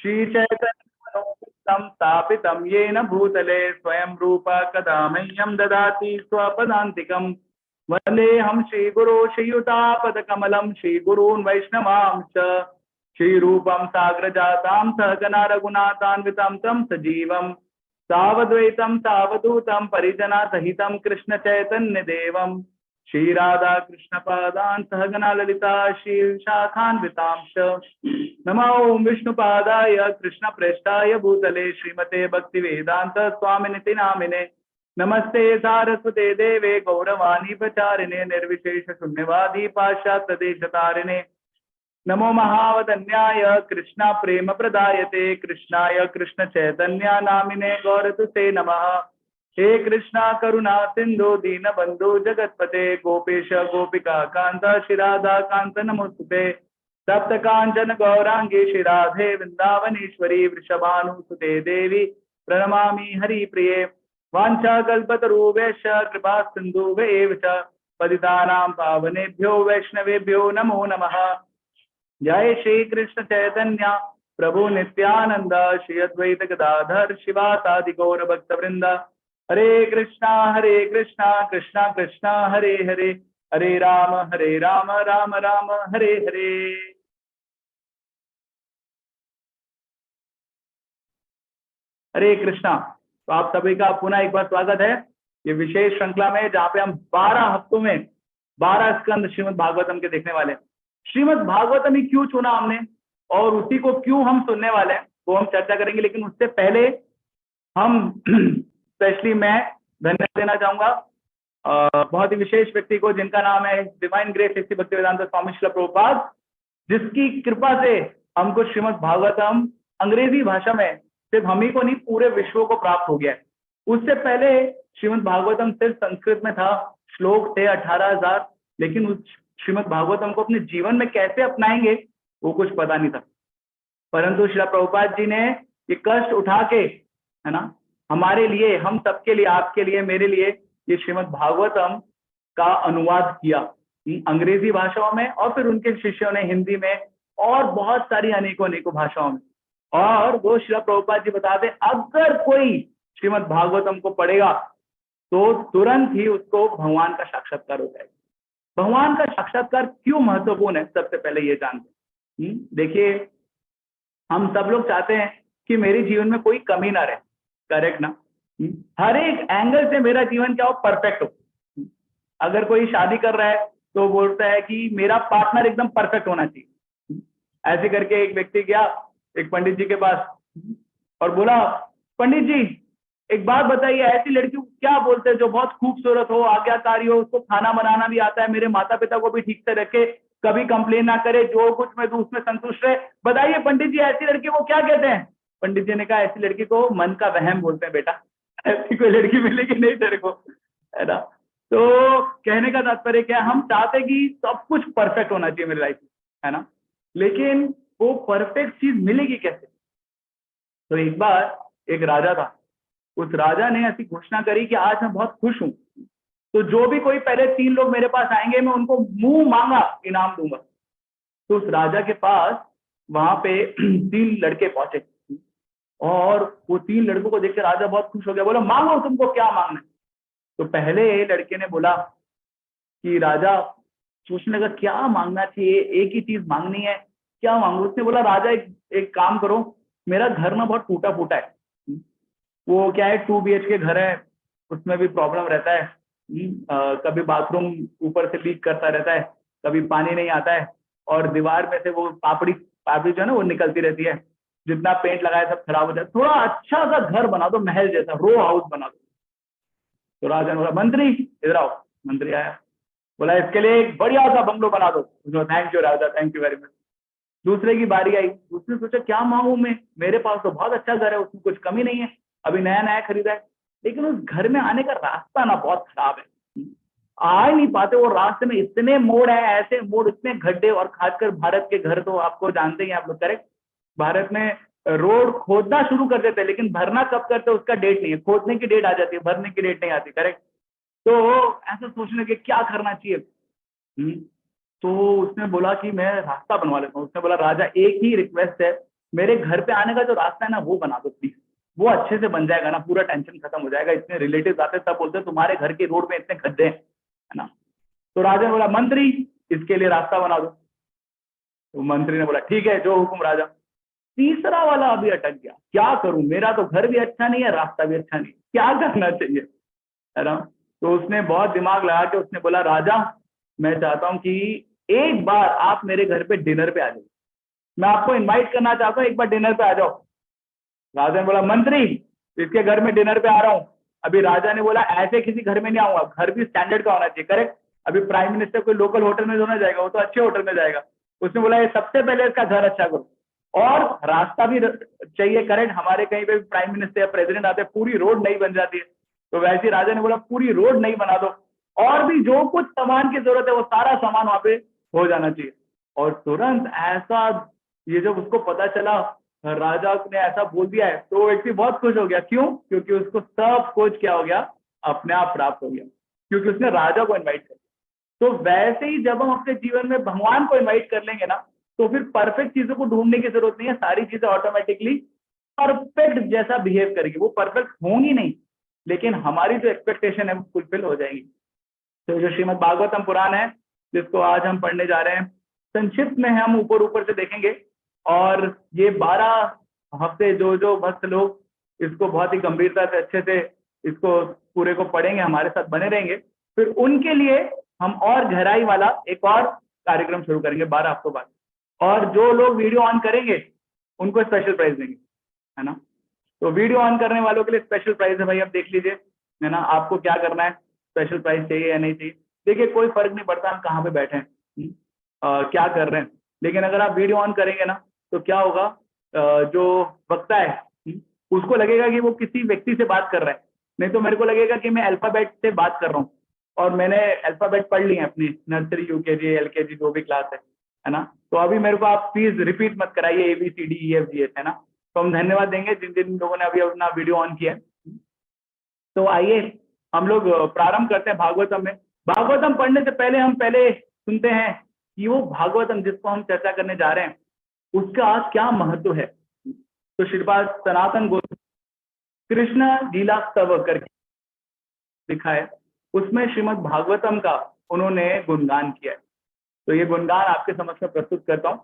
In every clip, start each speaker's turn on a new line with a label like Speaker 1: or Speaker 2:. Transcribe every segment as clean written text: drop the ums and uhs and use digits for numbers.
Speaker 1: श्रीचैतन्यं स्थापितं येन भूतले स्वयं रूप कदा मह्यं ददाति स्वपदान्तिकम्। वन्देऽहं श्रीगुरो श्रीयुतापदकमलं श्रीगुरून् वैष्णवांश्च श्रीरूपं साग्रजातां सहगना रघुनाथान्वितं तं सजीवं सावद्वैतं सावधूतं परिजनसहितं कृष्णचैतन्यदेवं श्रीराधा कृष्णपादान् सहगना ललिता श्रीशाखान्वितांश्च। नमो विष्णुपादाय कृष्णप्रेष्ठाय भूतले श्रीमते भक्तिवेदांत स्वामिनिति नामिने। नमस्ते सारस्वते देवे गौरवाणी प्रचारिणे निर्विशेष शून्यवादी पाश्चात्यदेशतारिणे। नमो महावदन्याय कृष्णा प्रेम प्रदायते कृष्णाय कृष्ण चैतन्य नामिने गौरतुते नमः। हे कृष्णा करुणा सिंधु दीनबंधु जगतपते गोपेश गोपिका कांत श्रीराधा कांत नमोस्तुते। सप्त कांचन गौरांगी श्रीराधे वृंदावनेश्वरी वृषभानुसुते देवी प्रणमामि हरिप्रिये। वाञ्छाकल्पतरुभ्यश्च कृपा सिन्धुभ्येव च पतितानां पावनेभ्यो वैष्णवेभ्यो नमो नमः। जय श्री कृष्ण चैतन्य प्रभु नित्यानंद श्री अद्वैत गदाधर शिवासादि गौर भक्त वृंद। हरे कृष्णा कृष्णा कृष्णा हरे हरे हरे राम राम राम हरे हरे। हरे कृष्णा। तो आप सभी का पुनः एक बार स्वागत है ये विशेष श्रृंखला में जहाँ पे हम 12 हफ्तों में 12 स्कंद श्रीमद् भागवतम के देखने वाले हैं। श्रीमद् भागवतम ही क्यों चुना हमने और उसी को क्यों हम सुनने वाले हैं वो हम चर्चा करेंगे, लेकिन उससे पहले हम स्पेशली मैं धन्यवाद देना चाहूंगा बहुत ही विशेष व्यक्ति को जिनका नाम है डिवाइन ग्रेस श्री भक्तिवेदांत स्वामी श्रील प्रभुपाद, जिसकी कृपा से हमको श्रीमद् भागवतम अंग्रेजी भाषा में सिर्फ हम ही को नहीं पूरे विश्व को प्राप्त हो गया है। उससे पहले श्रीमद् भागवतम सिर्फ संस्कृत में था, श्लोक थे 18,000, लेकिन उस श्रीमद् भागवतम को अपने जीवन में कैसे अपनाएंगे वो कुछ पता नहीं था। परंतु श्रील प्रभुपाद जी ने ये कष्ट उठा के, है ना, हमारे लिए, हम सबके लिए, आपके लिए, मेरे लिए ये श्रीमद् भागवतम का अनुवाद किया अंग्रेजी भाषाओं में और फिर उनके शिष्यों ने हिंदी में और बहुत सारी अनेकों अनेकों भाषाओं में। और वो श्रील प्रभुपाद जी बताते अगर कोई श्रीमद् भागवतम को पढ़ेगा तो तुरंत ही उसको भगवान का साक्षात्कार हो जाएगा। भगवान का साक्षात्कार क्यों महत्वपूर्ण है सबसे पहले ये जानते हैं। देखिए, हम सब लोग चाहते हैं कि मेरे जीवन में कोई कमी ना रहे, करेक्ट ना। हर एक एंगल से मेरा जीवन क्या हो, परफेक्ट हो। अगर कोई शादी कर रहा है तो बोलता है कि मेरा पार्टनर एकदम परफेक्ट होना चाहिए। ऐसे करके एक व्यक्ति गया एक पंडित जी के पास और बोला, पंडित जी एक बात बताइए, ऐसी लड़की को क्या बोलते हैं जो बहुत खूबसूरत हो, आज्ञाकारी हो, उसको खाना बनाना भी आता है, मेरे माता पिता को भी ठीक से रखे, कभी कंप्लेन ना करे, जो कुछ मैं दूं उसमें संतुष्ट रहे, बताइए पंडित जी ऐसी लड़की को क्या कहते हैं। पंडित जी ने कहा, ऐसी लड़की को मन का वहम बोलते हैं बेटा, ऐसी कोई लड़की मिलेगी नहीं तेरे को, है ना। तो कहने का तात्पर्य क्या, हम चाहते कि सब कुछ परफेक्ट होना चाहिए मेरी लाइफ में, है ना, लेकिन वो परफेक्ट चीज मिलेगी कैसे। तो एक बार एक राजा था, उस राजा ने ऐसी घोषणा करी कि आज मैं बहुत खुश हूं, तो जो भी कोई पहले 3 लोग मेरे पास आएंगे मैं उनको मुंह मांगा इनाम दूंगा। तो उस राजा के पास वहां पे 3 लड़के पहुंचे और वो 3 लड़कों को देखकर राजा बहुत खुश हो गया, बोला मांगो तुमको क्या मांगना है। तो पहले लड़के ने बोला कि राजा, सोचने लगा क्या मांगना चाहिए, एक ही चीज मांगनी है, क्या मांगू। उसने बोला, राजा एक काम करो, मेरा घर ना बहुत टूटा फूटा है, वो क्या है 2 BHK घर है, उसमें भी प्रॉब्लम रहता है, कभी बाथरूम ऊपर से लीक करता रहता है, कभी पानी नहीं आता है और दीवार में से वो पापड़ी जो है ना वो निकलती रहती है, जितना पेंट लगाया सब खराब हो जाए, थोड़ा अच्छा सा घर बना दो, महल जैसा रो हाउस बना दो। तो राजा ने बोला, मंत्री इधर आओ। मंत्री आया, बोला इसके लिए एक बढ़िया सा बंगलो बना दो। Thank you Raja, thank you very much. दूसरे की बारी आई, दूसरे सोचा क्या मांगू मैं, मेरे पास तो बहुत अच्छा घर है, उसमें कुछ कमी नहीं है, अभी नया नया खरीदा है, लेकिन उस घर में आने का रास्ता ना बहुत खराब है, आ ही नहीं पाते, वो रास्ते में इतने मोड़ है, ऐसे मोड़, इतने गड्ढे, और खासकर भारत के घर तो आपको जानते ही आप लोग, करेक्ट। भारत में रोड खोदना शुरू कर देते हैं लेकिन भरना कब करते हैं उसका डेट नहीं है, खोदने की डेट आ जाती है, भरने की डेट नहीं आती, करेक्ट। तो ऐसा सोचने के क्या करना चाहिए। तो उसने बोला कि मैं रास्ता बनवा लेता हूँ। उसने बोला, राजा एक ही रिक्वेस्ट है, मेरे घर पे आने का जो रास्ता है ना वो बना दो प्लीज, वो अच्छे से बन जाएगा ना, पूरा टेंशन खत्म हो जाएगा। इतने रिलेटिव आते सब बोलते तुम्हारे घर के रोड में इतने गड्ढे हैं, है ना। तो राजा ने बोला मंत्री इसके लिए रास्ता बना दो। तो मंत्री ने बोला ठीक है, जो हुक्म राजा। तीसरा वाला अभी अटक गया, क्या करूं, मेरा तो घर भी अच्छा नहीं है, रास्ता भी अच्छा नहीं, क्या करना चाहिए, है ना। तो उसने बहुत दिमाग लगा के उसने बोला राजा मैं चाहता हूं कि एक बार आप मेरे घर पे डिनर पे आ जाओ, मैं आपको इनवाइट करना चाहता हूं, एक बार डिनर पे आ जाओ। राजा ने बोला मंत्री इसके घर में डिनर पे आ रहा हूं। अभी राजा ने बोला ऐसे किसी घर में नहीं आऊंगा, घर भी स्टैंडर्ड का होना चाहिए, करेक्ट। अभी प्राइम मिनिस्टर कोई लोकल होटल में तो ना जाएगा, वो तो अच्छे होटल में जाएगा। उसने बोला ये सबसे पहले इसका घर अच्छा करो, और रास्ता भी चाहिए, करेक्ट। हमारे कहीं पे भी प्राइम मिनिस्टर या प्रेसिडेंट आते हैं पूरी रोड नहीं बन जाती है, तो वैसे राजा ने बोला पूरी रोड नहीं बना दो, और भी जो कुछ सामान की जरूरत है वो सारा सामान वहां पे हो जाना चाहिए। और तुरंत ऐसा, ये जब उसको पता चला राजा ने ऐसा बोल दिया है, तो वो व्यक्ति बहुत खुश हो गया। क्यों? क्योंकि उसको सब कुछ क्या हो गया, अपने आप प्राप्त हो गया, क्योंकि उसने राजा को इनवाइट कर दिया। तो वैसे ही जब हम अपने जीवन में भगवान को इनवाइट कर लेंगे ना, तो फिर परफेक्ट चीजों को ढूंढने की जरूरत नहीं है, सारी चीजें ऑटोमेटिकली परफेक्ट जैसा बिहेव करेगी। वो परफेक्ट होंगी नहीं, लेकिन हमारी जो एक्सपेक्टेशन है वो फुलफिल हो जाएगी। तो जो श्रीमद् भागवतम पुराण है जिसको आज हम पढ़ने जा रहे हैं, संक्षिप्त में हम ऊपर ऊपर से देखेंगे, और ये 12 हफ्ते जो जो भक्त लोग इसको बहुत ही गंभीरता से अच्छे से इसको पूरे को पढ़ेंगे, हमारे साथ बने रहेंगे, फिर उनके लिए हम और गहराई वाला एक और कार्यक्रम शुरू करेंगे 12 हफ्तों बाद। और जो लोग वीडियो ऑन करेंगे उनको स्पेशल प्राइज देंगे, है ना। तो वीडियो ऑन करने वालों के लिए स्पेशल प्राइज है भाई, अब देख लीजिए, है ना। आपको क्या करना है, स्पेशल प्राइज चाहिए या नहीं चाहिए, देखिए कोई फर्क नहीं पड़ता हम कहाँ पे बैठे हैं, क्या कर रहे हैं, लेकिन अगर आप वीडियो ऑन करेंगे ना तो क्या होगा, जो वक्ता है उसको लगेगा कि वो किसी व्यक्ति से बात कर रहा है, नहीं तो मेरे को लगेगा कि मैं अल्फाबेट से बात कर रहा हूँ, और मैंने अल्फाबेट पढ़ ली है अपनी नर्सरी यूकेजी एलकेजी जो भी क्लास है ना। तो अभी मेरे को आप प्लीज रिपीट मत कराइए ABCDEFGH, है ना। तो हम धन्यवाद देंगे जिन जिन लोगों ने अभी अपना वीडियो ऑन किया है। तो आइए हम लोग प्रारंभ करते हैं भागवतम में। भागवतम पढ़ने से पहले हम पहले सुनते हैं कि वो भागवतम जिसको हम चर्चा करने जा रहे हैं उसका क्या महत्व है। तो श्रीपाद सनातन गोस्वामी कृष्ण लीला स्तव करके लिखा है, उसमें श्रीमद् भागवतम का उन्होंने गुणगान किया है। तो ये गुणगान आपके समक्ष में प्रस्तुत करता हूँ।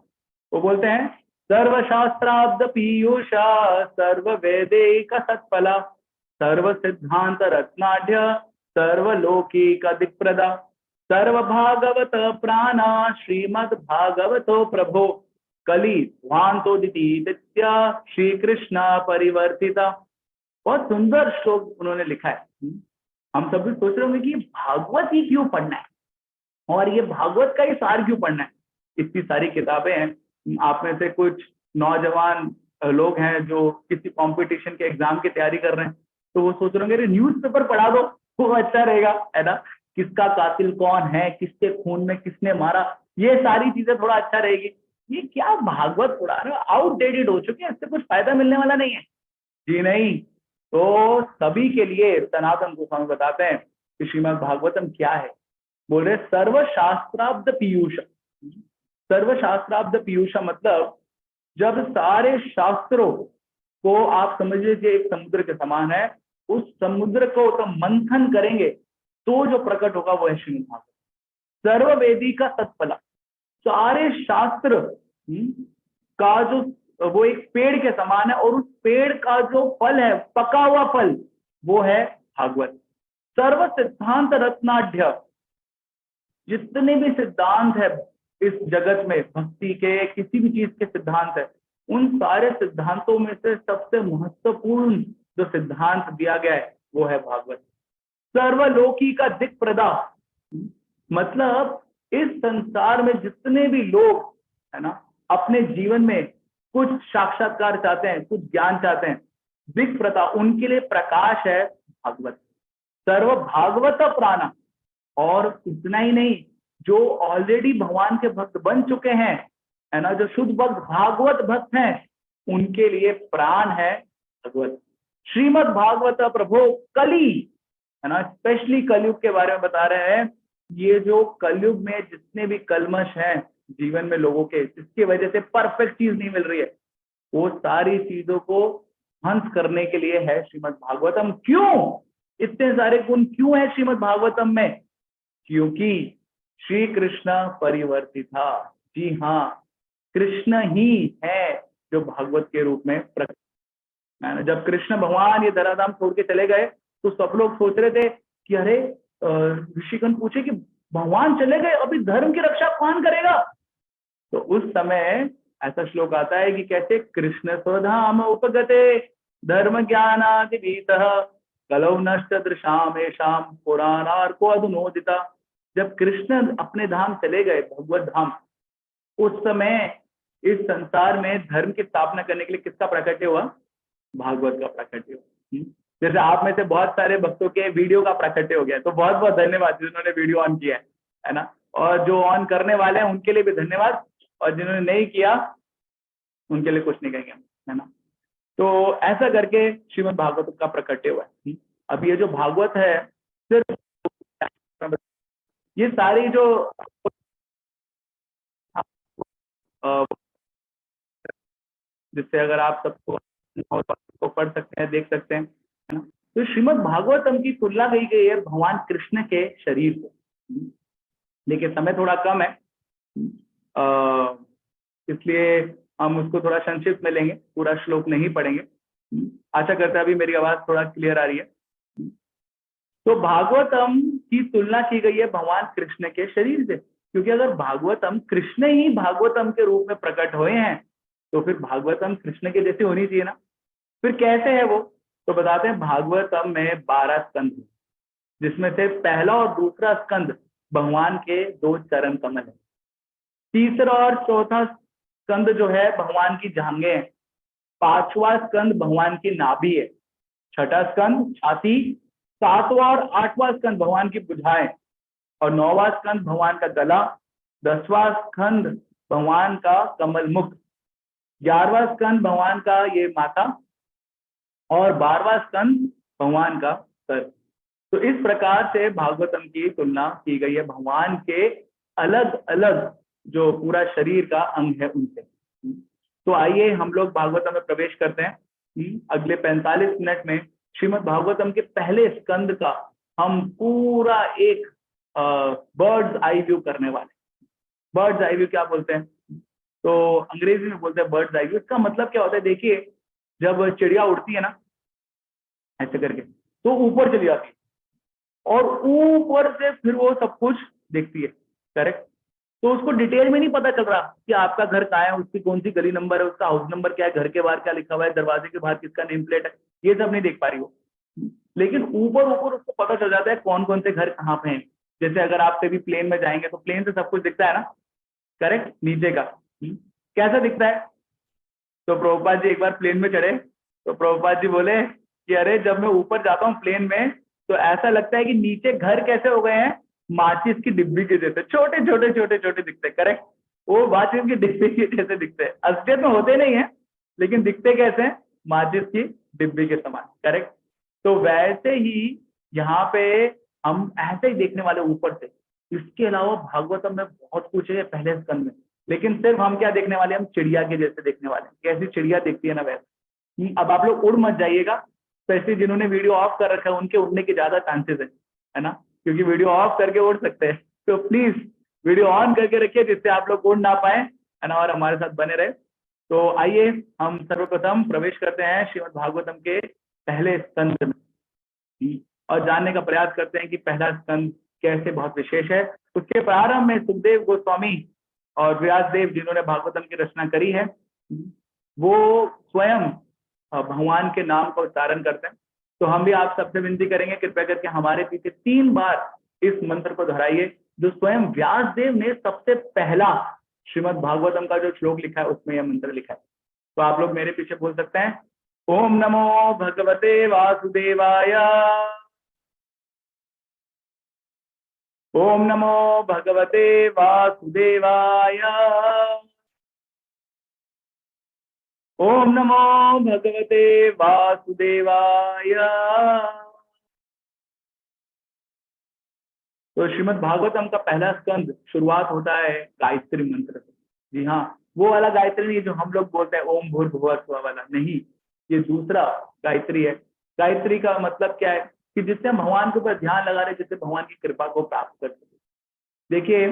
Speaker 1: वो बोलते हैं सर्वशास्त्राब्द पीयूषा सर्व वेदैक सत्फला सर्व सिद्धांत रत्नाढ्य सर्वलौकिक दिक्प्रदा सर्व भागवत प्राणा श्रीमद् भागवतो प्रभो कली ध्वांतोदितीत्य श्री कृष्ण परिवर्तिता। बहुत सुंदर श्लोक उन्होंने लिखा है। हम सब भी सोच रहे होंगे कि भागवत ही क्यों पढ़ना है, और ये भागवत का ही सार क्यों पढ़ना है, इतनी सारी किताबें हैं। आप में से कुछ नौजवान लोग हैं जो किसी कंपटीशन के एग्जाम की तैयारी कर रहे हैं, तो वो सोच रहे होंगे न्यूज़पेपर पढ़ा दो वो अच्छा रहेगा, है ना। किसका कातिल कौन है, किसके खून में किसने मारा, ये सारी चीजें थोड़ा अच्छा रहेगी। ये क्या भागवत पढ़ा रहे हो, आउटडेटेड हो चुके हैं, इससे कुछ फायदा मिलने वाला नहीं है जी, नहीं। तो सभी के लिए सनातन गोस्वामी बताते हैं कि श्रीमद् भागवतम क्या है। बोल रहे सर्वशास्त्राब्द पीयूष। सर्वशास्त्राब्द पीयूष मतलब जब सारे शास्त्रों को आप समझ लीजिए एक समुद्र के समान है, उस समुद्र को तो मंथन करेंगे तो जो प्रकट होगा वो है श्रीमद् भागवत। सर्ववेदी का सत्फला, सारे शास्त्र का जो वो एक पेड़ के समान है, और उस पेड़ का जो फल है पका हुआ फल वो है भागवत। सर्व सिद्धांत रत्नाढ्य, जितने भी सिद्धांत है इस जगत में, भक्ति के किसी भी चीज के सिद्धांत है, उन सारे सिद्धांतों में से सबसे महत्वपूर्ण जो सिद्धांत दिया गया है वो है भागवत। सर्वलोकी का दिक् प्रदा, मतलब इस संसार में जितने भी लोग है ना अपने जीवन में कुछ साक्षात्कार चाहते हैं, कुछ ज्ञान चाहते हैं, दिक् प्रदा उनके लिए प्रकाश है भागवत। सर्व भागवत प्राणा, और इतना ही नहीं, जो ऑलरेडी भगवान के भक्त बन चुके हैं, है ना, जो शुद्ध भक्त भागवत भक्त हैं, उनके लिए प्राण है भगवत। श्रीमद् भागवत प्रभो कली, है ना, स्पेशली कलयुग के बारे में बता रहे हैं। ये जो कलयुग में जितने भी कलमश हैं जीवन में लोगों के, जिसकी वजह से परफेक्ट चीज नहीं मिल रही है, वो सारी चीजों को ध्वंस करने के लिए है श्रीमद् भागवतम। क्यों इतने सारे गुण क्यों है श्रीमद् भागवतम में? क्योंकि श्री कृष्ण परिवर्तित था। जी हाँ, कृष्ण ही है जो भागवत के रूप में प्रकट। जब कृष्ण भगवान ये धराधाम छोड़ के चले गए तो सब लोग सोच रहे थे कि अरे, ऋषिगण पूछे कि भगवान चले गए, अभी धर्म की रक्षा कौन करेगा? तो उस समय ऐसा श्लोक आता है कि कैसे कृष्ण स्वधाम उपगते धर्म ज्ञानादि भीतः कलौ नष्ट दृशामेशाम पुराणार्को अधुनोदिता। जब कृष्ण अपने धाम चले गए, भगवत धाम, उस समय इस संसार में धर्म की स्थापना करने के लिए किसका प्राकट्य हुआ? भागवत का प्राकट्य हुआ। जैसे आप में से बहुत सारे भक्तों के वीडियो का प्राकट्य हो गया, तो बहुत बहुत धन्यवाद जिन्होंने वीडियो ऑन किया है ना। और जो ऑन करने वाले हैं उनके लिए भी धन्यवाद, और जिन्होंने नहीं किया उनके लिए कुछ नहीं कहेंगे हम, है ना। तो ऐसा करके श्रीमद् भागवत का प्राकट्य हुआ है। अब ये जो भागवत है, सिर्फ ये सारी जो जिससे अगर आप सबको पढ़ सकते हैं, देख सकते हैं, है ना। तो श्रीमद् भागवतम की तुलना की गई है भगवान कृष्ण के शरीर से। देखिए समय थोड़ा कम है, इसलिए हम उसको थोड़ा संक्षिप्त में लेंगे, पूरा श्लोक नहीं पढ़ेंगे। आशा करते हैं अभी मेरी आवाज थोड़ा क्लियर आ रही है। तो भागवतम की तुलना की गई है भगवान कृष्ण के शरीर से, क्योंकि अगर भागवतम कृष्ण ही भागवतम के रूप में प्रकट हुए हैं तो फिर भागवतम कृष्ण के जैसे होनी चाहिए ना। फिर कैसे है वो? तो बताते हैं, भागवतम में 12 स्कंद, जिसमें से पहला और दूसरा स्कंद भगवान के 2 चरण कमल है। तीसरा और चौथा स्कंद जो है भगवान की जांघें हैं। 5वां स्कंद भगवान की नाभि है। छठा स्कंद छाती। 7वां और 8वां स्कंद भगवान की भुजाएं, और 9वां स्कंद भगवान का गला। 10वां स्कंद भगवान का कमल मुख। 11वां स्कंद भगवान का ये माथा, और 12वां स्कंद भगवान का सर। तो इस प्रकार से भागवतम की तुलना की गई है भगवान के अलग अलग जो पूरा शरीर का अंग है उनसे। तो आइए हम लोग भागवतम में प्रवेश करते हैं। अगले 45 मिनट में श्रीमद् भागवतम के पहले स्कंद का हम पूरा एक बर्ड्स आई व्यू करने वाले। बर्ड्स आई व्यू क्या बोलते हैं? तो अंग्रेजी में बोलते हैं बर्ड्स आई व्यू। इसका मतलब क्या होता है? देखिए, जब चिड़िया उड़ती है ना ऐसे करके, तो ऊपर चली जाती है और ऊपर से फिर वो सब कुछ देखती है, करेक्ट। तो उसको डिटेल में नहीं पता चल रहा कि आपका घर कहाँ है, उसकी कौन सी गली नंबर है, उसका हाउस नंबर क्या है, घर के बाहर क्या लिखा हुआ है, दरवाजे के बाहर किसका नेम प्लेट है, ये सब नहीं देख पा रही वो। लेकिन ऊपर ऊपर उसको पता चल जाता है कौन कौन से घर कहाँ पे हैं। जैसे अगर आप कभी प्लेन में जाएंगे तो प्लेन से सब कुछ दिखता है ना, करेक्ट, नीचे का। कैसा दिखता है? तो प्रभुपाद जी एक बार प्लेन में चढ़े तो प्रभुपाद जी बोले कि अरे, जब मैं ऊपर जाता हूँ प्लेन में तो ऐसा लगता है कि नीचे घर कैसे हो गए हैं, माचिस की डिब्बी के जैसे छोटे छोटे छोटे छोटे दिखते हैं, करेक्ट। वो माचिस की डिब्बी के जैसे दिखते हैं, असलियत में होते नहीं है लेकिन दिखते कैसे हैं? माचिस की डिब्बी के समान, करेक्ट। तो वैसे ही यहाँ पे हम ऐसे ही देखने वाले ऊपर से। इसके अलावा भागवतम में बहुत कुछ है पहले स्कंद में, लेकिन सिर्फ हम क्या देखने वाले हैं? हम चिड़िया के जैसे देखने वाले हैं, कैसी चिड़िया दिखती है ना वैसे। अब आप लोग उड़ मत जाइएगा, स्पेशली जिन्होंने वीडियो ऑफ कर रखा है उनके उड़ने के ज्यादा चांसेस है ना, क्योंकि वीडियो ऑफ करके उड़ सकते हैं। तो प्लीज वीडियो ऑन करके रखिए जिससे आप लोग उड़ ना पाए, है ना, और हमारे साथ बने रहे। तो आइए हम सर्वप्रथम प्रवेश करते हैं श्रीमद् भागवतम के पहले स्कंद में और जानने का प्रयास करते हैं कि पहला स्कंद कैसे बहुत विशेष है। उसके प्रारंभ में सुखदेव गोस्वामी और व्यास देव जिन्होंने भागवतम की रचना करी है, वो स्वयं भगवान के नाम का उच्चारण करते हैं। तो हम भी आप सबसे विनती करेंगे कृपया करके हमारे पीछे 3 बार इस मंत्र को दोहराइए, जो स्वयं व्यास देव ने सबसे पहला श्रीमद् भागवतम का जो श्लोक लिखा है उसमें यह मंत्र लिखा है। तो आप लोग मेरे पीछे बोल सकते हैं, ओम नमो भगवते वासुदेवाय, ओम नमो भगवते वासुदेवाय, ओम नमो भगवते वासुदेवाय। तो श्रीमद् भागवतम का पहला स्कंद शुरुआत होता है गायत्री मंत्र से। जी हाँ, वो वाला गायत्री नहीं जो हम लोग बोलते हैं ओम भूर्भुवः स्वः वाला, नहीं, ये दूसरा गायत्री है। गायत्री का मतलब क्या है कि जिससे हम भगवान के ऊपर ध्यान लगा रहे, जिससे भगवान की कृपा को प्राप्त कर सके। देखिए,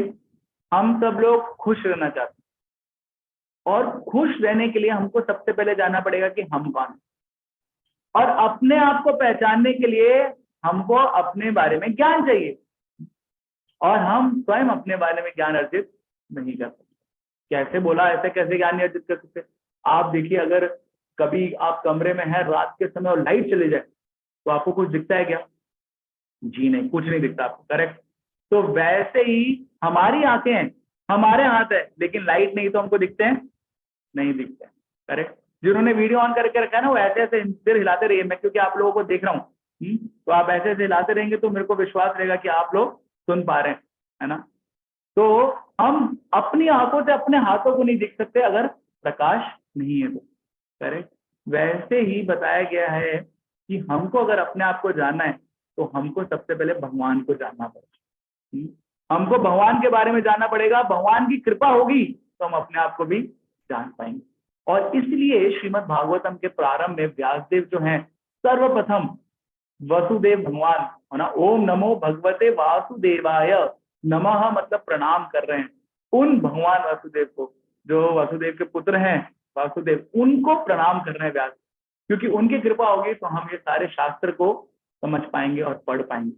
Speaker 1: हम सब लोग खुश रहना चाहते हैं और खुश रहने के लिए हमको सबसे पहले जानना पड़ेगा कि हम कौन हैं। और अपने आप को पहचानने के लिए हमको अपने बारे में ज्ञान चाहिए, और हम स्वयं अपने बारे में ज्ञान अर्जित नहीं कर सकते। कैसे बोला, ऐसे कैसे ज्ञान नहीं अर्जित कर सकते? आप देखिए, अगर कभी आप कमरे में हैं रात के समय और लाइट चले जाए तो आपको कुछ दिखता है क्या? जी नहीं, कुछ नहीं दिखता आपको, करेक्ट। तो वैसे ही हमारी आंखें हैं, हमारे हाथ है, लेकिन लाइट नहीं तो हमको दिखते हैं, नहीं दिखते हैं, करेक्ट। जिन्होंने वीडियो ऑन करके रखा है ना, वो ऐसे ऐसे सिर हिलाते रहिए, मैं क्योंकि आप लोगों को देख रहा हूँ, तो आप ऐसे ऐसे हिलाते रहेंगे तो मेरे को विश्वास रहेगा कि आप लोग सुन पा रहे हैं, है ना। तो हम अपनी आंखों से अपने हाथों को नहीं देख सकते अगर प्रकाश नहीं है तो, करेक्ट। वैसे ही बताया गया है कि हमको अगर अपने आप को जानना है तो हमको सबसे पहले भगवान को जानना पड़ेगा। हमको भगवान के बारे में जानना पड़ेगा, भगवान की कृपा होगी तो हम अपने आप को भी जान पाएंगे। और इसलिए श्रीमद् भागवतम के प्रारंभ में व्यासदेव जो हैं, सर्वप्रथम वसुदेव भगवान है ना, ओम नमो भगवते वासुदेवाय नमः, मतलब प्रणाम कर रहे हैं उन भगवान वासुदेव को, जो वसुदेव के पुत्र हैं वासुदेव, उनको प्रणाम कर रहे हैं व्यास, क्योंकि उनकी कृपा होगी तो हम ये सारे शास्त्र को समझ पाएंगे और पढ़ पाएंगे।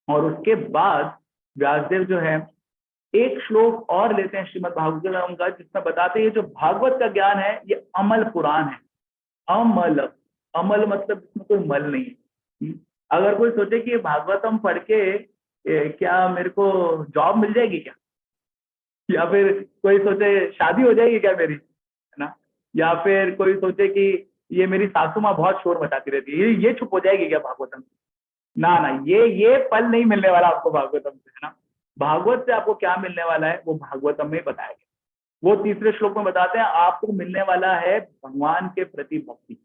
Speaker 1: और उसके बाद व्यासदेव जो है एक श्लोक और लेते हैं श्रीमद् भागवतम का, जिसमें बताते हैं जो भागवत का ज्ञान है ये अमल पुराण है। अमल, अमल मतलब इसमें कोई मल नहीं है। अगर कोई सोचे कि भागवतम पढ़ के क्या मेरे को जॉब मिल जाएगी क्या, या फिर कोई सोचे शादी हो जाएगी क्या मेरी, है ना, या फिर कोई सोचे कि ये मेरी सासू माँ बहुत शोर मचाती रहती है, ये चुप हो जाएगी क्या भागवतम? ना ना, ये पल नहीं मिलने वाला आपको भागवतम से, है ना। भागवत से आपको क्या मिलने वाला है वो भागवतम में बताया गया। वो तीसरे श्लोक में बताते हैं आपको मिलने वाला है भगवान के प्रति भक्ति।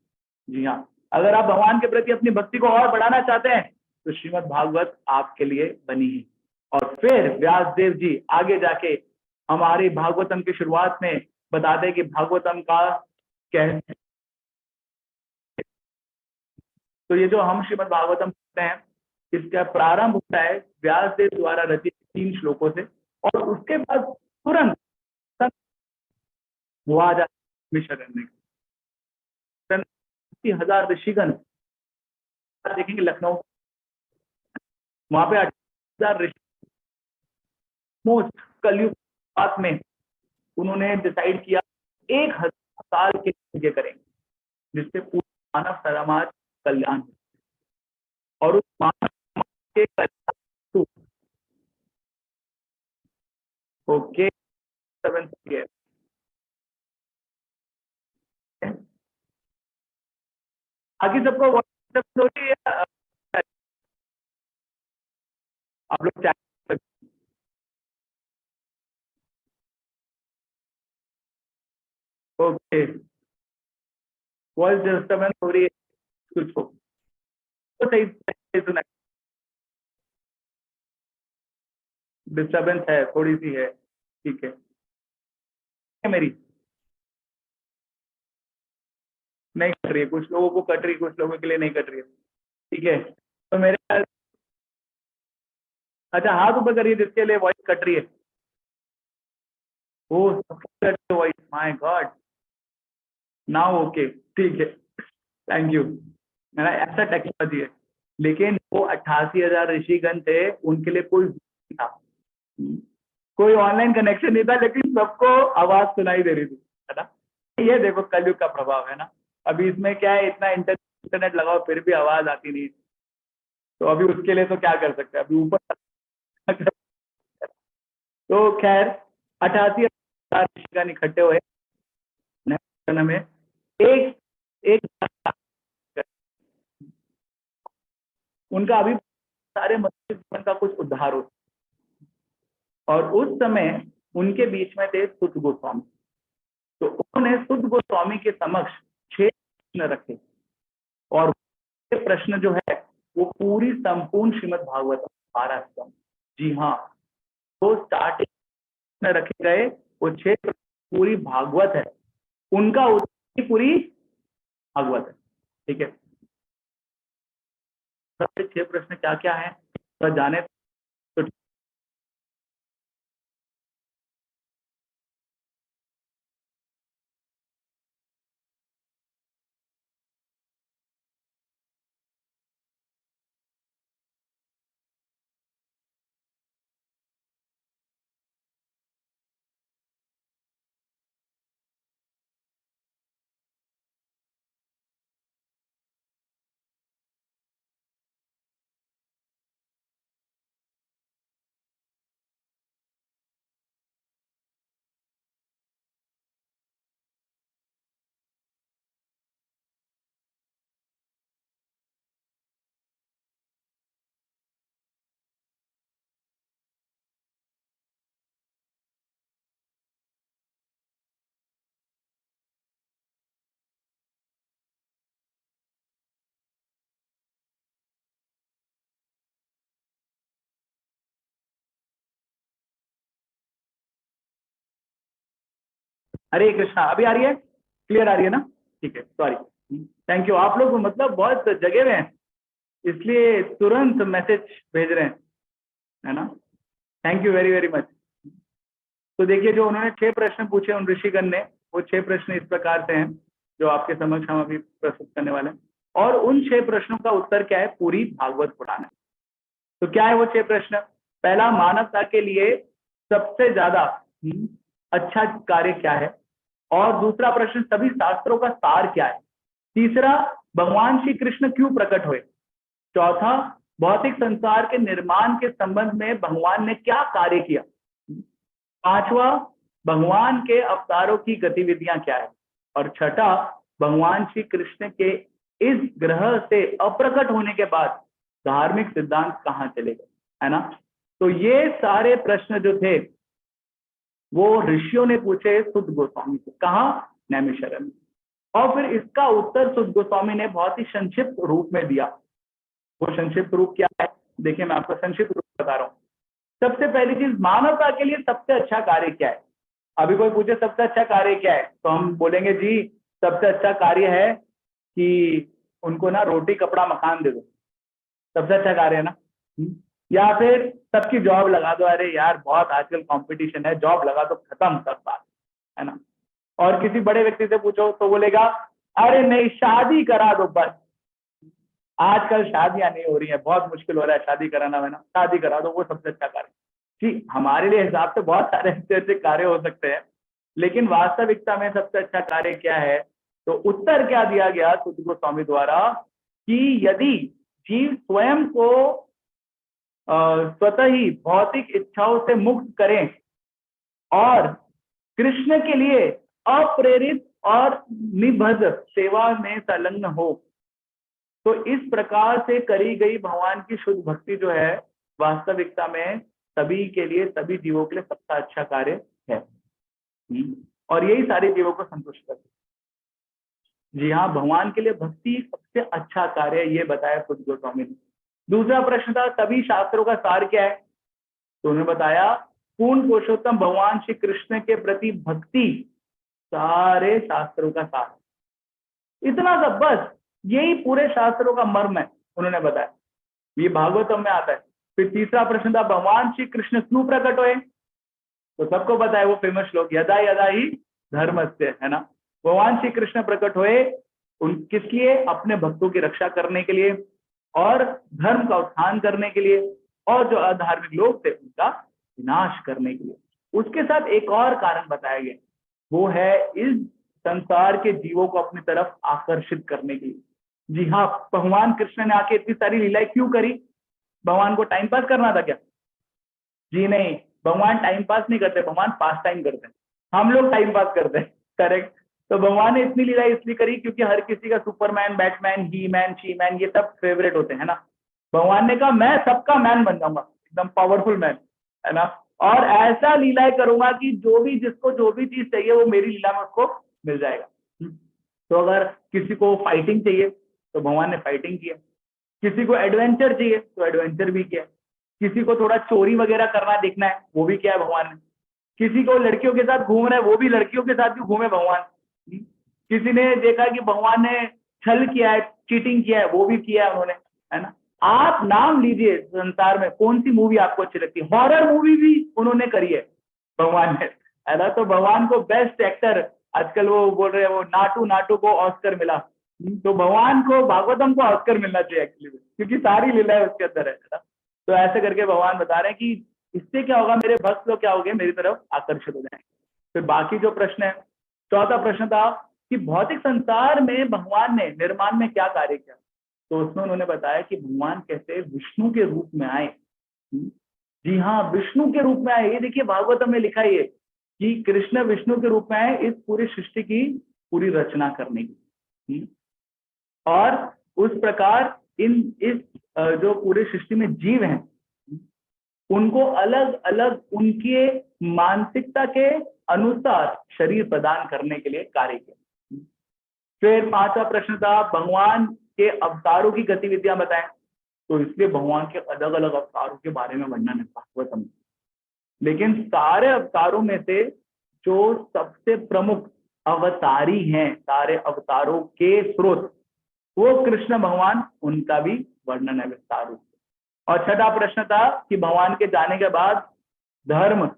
Speaker 1: जी हाँ, अगर आप भगवान के प्रति अपनी भक्ति को और बढ़ाना चाहते हैं तो श्रीमद् भागवत आपके लिए बनी है। और फिर व्यासदेव जी आगे जाके हमारी भागवतम की शुरुआत में बताते हैं कि भागवतम का कैसे, तो ये जो हम श्रीमद् भागवतम पढ़ते हैं इसका प्रारंभ होता है व्यासदेव द्वारा रचित 3 श्लोकों से, और उसके बाद तुरंत वो आ जाता है करने का 80,000 ऋषिगण देखेंगे लखनऊ, वहां पे 80,000 ऋषि मोस्ट कलयुग बात में उन्होंने डिसाइड किया 1,000 साल के यज्ञ करेंगे जिससे पूरा मानव समाज कल्याण हो। और उस मानव समाज के कल्याण, ओके, 7 बाकी सबको व्हाट्सएप आप लोग चैट, ओके, वॉइस डिस्टर्बेंस हो रही है कुछ को, तो सही सुना, डिस्टर्बेंस है थोड़ी सी है, ठीक है मेरी नहीं कट रही है, कुछ लोगों को कट रही है, कुछ लोगों के लिए नहीं कट रही है, ठीक है। तो मेरे, अच्छा हाथ ऊपर करिए जिसके लिए वॉइस कट रही है। Oh voice, my God, now okay, ठीक है, थैंक यू। मेरा ऐसा टेक्नोलॉजी है, लेकिन वो 88,000 ऋषिगण थे, उनके लिए कोई नहीं था, कोई ऑनलाइन कनेक्शन नहीं था, लेकिन सबको आवाज सुनाई दे रही थी, है ना। ये देखो कलयुग का प्रभाव है ना। अभी इसमें क्या है, इतना इंटरनेट लगाओ फिर भी आवाज आती नहीं, तो अभी उसके लिए तो क्या कर सकते हैं, अभी ऊपर तो खैर 88,000 ऋषिगण इकट्ठे हुए में एक एक उनका अभी सारे मनुष्य जीवन का कुछ उद्धार हो। और उस समय उनके बीच में थे सुत गोस्वामी, तो उन्होंने सुत गोस्वामी के समक्ष 6 प्रश्न रखे, और प्रश्न जो है वो पूरी संपूर्ण श्रीमद् भागवत 12 स्कंद, जी हाँ, वो स्टार्टिंग में रखे गए वो 6 पूरी भागवत है, उनका उत्तर पूरी भागवत है। ठीक है, सबसे 6 प्रश्न क्या क्या है तो जाने तो। हरे कृष्णा, अभी आ रही है, क्लियर आ रही है ना? ठीक है, सॉरी, थैंक यू। आप लोग मतलब बहुत जगह में हैं, इसलिए तुरंत मैसेज भेज रहे हैं, है ना? Thank you very very much. तो देखिए, जो उन्होंने 6 प्रश्न पूछे उन ऋषिगण ने, वो 6 प्रश्न इस प्रकार से हैं जो आपके समक्ष हम अभी प्रस्तुत करने वाले हैं। और उन 6 प्रश्नों का उत्तर क्या है? पूरी भागवत पुराण है। तो क्या है वो 6 प्रश्न? पहला, मानवता के लिए सबसे ज्यादा अच्छा कार्य क्या है? और दूसरा प्रश्न, सभी शास्त्रों का सार क्या है? तीसरा, भगवान श्री कृष्ण क्यों प्रकट हुए? चौथा, भौतिक संसार के निर्माण के संबंध में भगवान ने क्या कार्य किया? पांचवा, भगवान के अवतारों की गतिविधियां क्या है? और छठा, भगवान श्री कृष्ण के इस ग्रह से अप्रकट होने के बाद धार्मिक सिद्धांत कहाँ चले गए, है ना? तो ये सारे प्रश्न जो थे वो ऋषियों ने पूछे सुद गोस्वामी से, कहा? नैमिषारण्य में। और फिर इसका उत्तर सुद गोस्वामी ने बहुत ही संक्षिप्त रूप में दिया। वो संक्षिप्त रूप क्या है? देखिए, मैं आपको संक्षिप्त रूप बता रहा हूँ। सबसे पहली चीज, मानवता के लिए सबसे अच्छा कार्य क्या है? अभी कोई पूछे सबसे अच्छा कार्य क्या है, तो हम बोलेंगे जी सबसे अच्छा कार्य है कि उनको ना रोटी कपड़ा मकान दे दो, सबसे अच्छा कार्य है ना? या फिर सबकी जॉब लगा दो, अरे यार बहुत आजकल कंपटीशन है, जॉब लगा दो, खत्म सब बात, है ना? और किसी बड़े व्यक्ति से पूछो तो बोलेगा अरे नहीं, शादी करा दो बस, आजकल शादियां नहीं हो रही है, बहुत मुश्किल हो रहा है शादी कराना, है ना? शादी करा दो, वो सबसे अच्छा कार्य। जी, हमारे लिए हिसाब से बहुत सारे अच्छे अच्छे कार्य हो सकते हैं, लेकिन वास्तविकता में सबसे अच्छा कार्य क्या है? तो उत्तर क्या दिया गया सुद गोस्वामी द्वारा कि यदि जीव स्वयं को स्वतः ही भौतिक इच्छाओं से मुक्त करें और कृष्ण के लिए अप्रेरित और निबद्ध सेवा में संलग्न हो, तो इस प्रकार से करी गई भगवान की शुद्ध भक्ति जो है वास्तविकता में सभी के लिए, सभी जीवों के लिए सबसे अच्छा कार्य है। और यही सारे जीवों को संतुष्ट करती है। जी हाँ, भगवान के लिए भक्ति सबसे अच्छा कार्य है, ये बताया खुद गोस्वामी ने। दूसरा प्रश्न था, सभी शास्त्रों का सार क्या है? तो उन्होंने बताया पूर्ण पुरुषोत्तम भगवान श्री कृष्ण के प्रति भक्ति सारे शास्त्रों का सार, इतना सब, बस यही पूरे शास्त्रों का मर्म है, उन्होंने बताया। ये भागवतम में आता है। फिर तीसरा प्रश्न था, भगवान श्री कृष्ण क्यों प्रकट हुए? तो सबको पता है वो फेमस श्लोक, यदा यदा ही धर्मस्य, है ना? भगवान श्री कृष्ण प्रकट हुए उन किस लिए? अपने भक्तों की रक्षा करने के लिए और धर्म का उत्थान करने के लिए, और जो अधार्मिक लोग थे उनका विनाश करने के लिए। उसके साथ एक और कारण बताया गया, वो है इस संसार के जीवों को अपनी तरफ आकर्षित करने के लिए। जी हाँ, भगवान कृष्ण ने आके इतनी सारी लीलाएं क्यों करी? भगवान को टाइम पास करना था क्या? जी नहीं, भगवान टाइम पास नहीं करते, भगवान पास टाइम करते हैं, हम लोग टाइम पास करते हैं, करेक्ट? तो भगवान ने इतनी लीला इसलिए करी क्योंकि हर किसी का Superman, Batman, he man, she man, ये सब फेवरेट होते हैं ना। भगवान ने कहा मैं सबका मैन बन जाऊंगा, एकदम पावरफुल मैन, है ना? और ऐसा लीलाएं करूंगा कि जो भी, जिसको जो भी चीज चाहिए वो मेरी लीला में उसको मिल जाएगा। तो अगर किसी को फाइटिंग चाहिए तो भगवान ने फाइटिंग किया, किसी को एडवेंचर चाहिए तो एडवेंचर भी किया, किसी को थोड़ा चोरी वगैरह करना देखना है वो भी किया है भगवान ने। किसी को लड़कियों के साथ घूम रहे हैं, वो भी लड़कियों के साथ भी घूमे भगवान। किसी ने देखा कि भगवान ने छल किया है, चीटिंग किया है, वो भी किया है उन्होंने, है ना। आप नाम लीजिए संसार में कौन सी मूवी आपको अच्छी लगती है, हॉरर मूवी भी उन्होंने करी है भगवान ने, है ना। तो भगवान को बेस्ट एक्टर आजकल वो बोल रहे हैं, वो नाटू नाटू को ऑस्कर मिला। तो भगवान को, भागवतम को ऑस्कर मिलना चाहिए एक्चुअली, क्योंकि सारी लीलाएं उसके अंदर है ना। तो ऐसे करके भगवान बता रहे हैं कि इससे क्या होगा, मेरे भक्त लोग क्या हो गए, मेरी तरफ आकर्षित हो जाएंगे। फिर बाकी जो प्रश्न है, चौथा प्रश्न था कि भौतिक संसार में भगवान ने निर्माण में क्या कार्य किया। तो उसमें उन्होंने बताया कि भगवान कैसे विष्णु के रूप में आए। जी हाँ, विष्णु के रूप में आए। ये देखिए भागवतम में लिखा ही है कि कृष्ण विष्णु के रूप में आए इस पूरी सृष्टि की पूरी रचना करने की। और उस प्रकार इस जो पूरी सृष्टि में जीव हैं, उनको अलग अलग उनके मानसिकता के अनुसार शरीर प्रदान करने के लिए कार्य किया। फिर पांचवा प्रश्न था भगवान के अवतारों की गतिविधियां बताएं। तो इसलिए भगवान के अलग अलग अवतारों के बारे में वर्णन है भागवतम। लेकिन सारे अवतारों में से जो सबसे प्रमुख अवतारी हैं, सारे अवतारों के स्रोत, वो कृष्ण भगवान, उनका भी वर्णन है विस्तार रूप से। और छठा प्रश्न था कि भगवान के जाने के बाद धर्म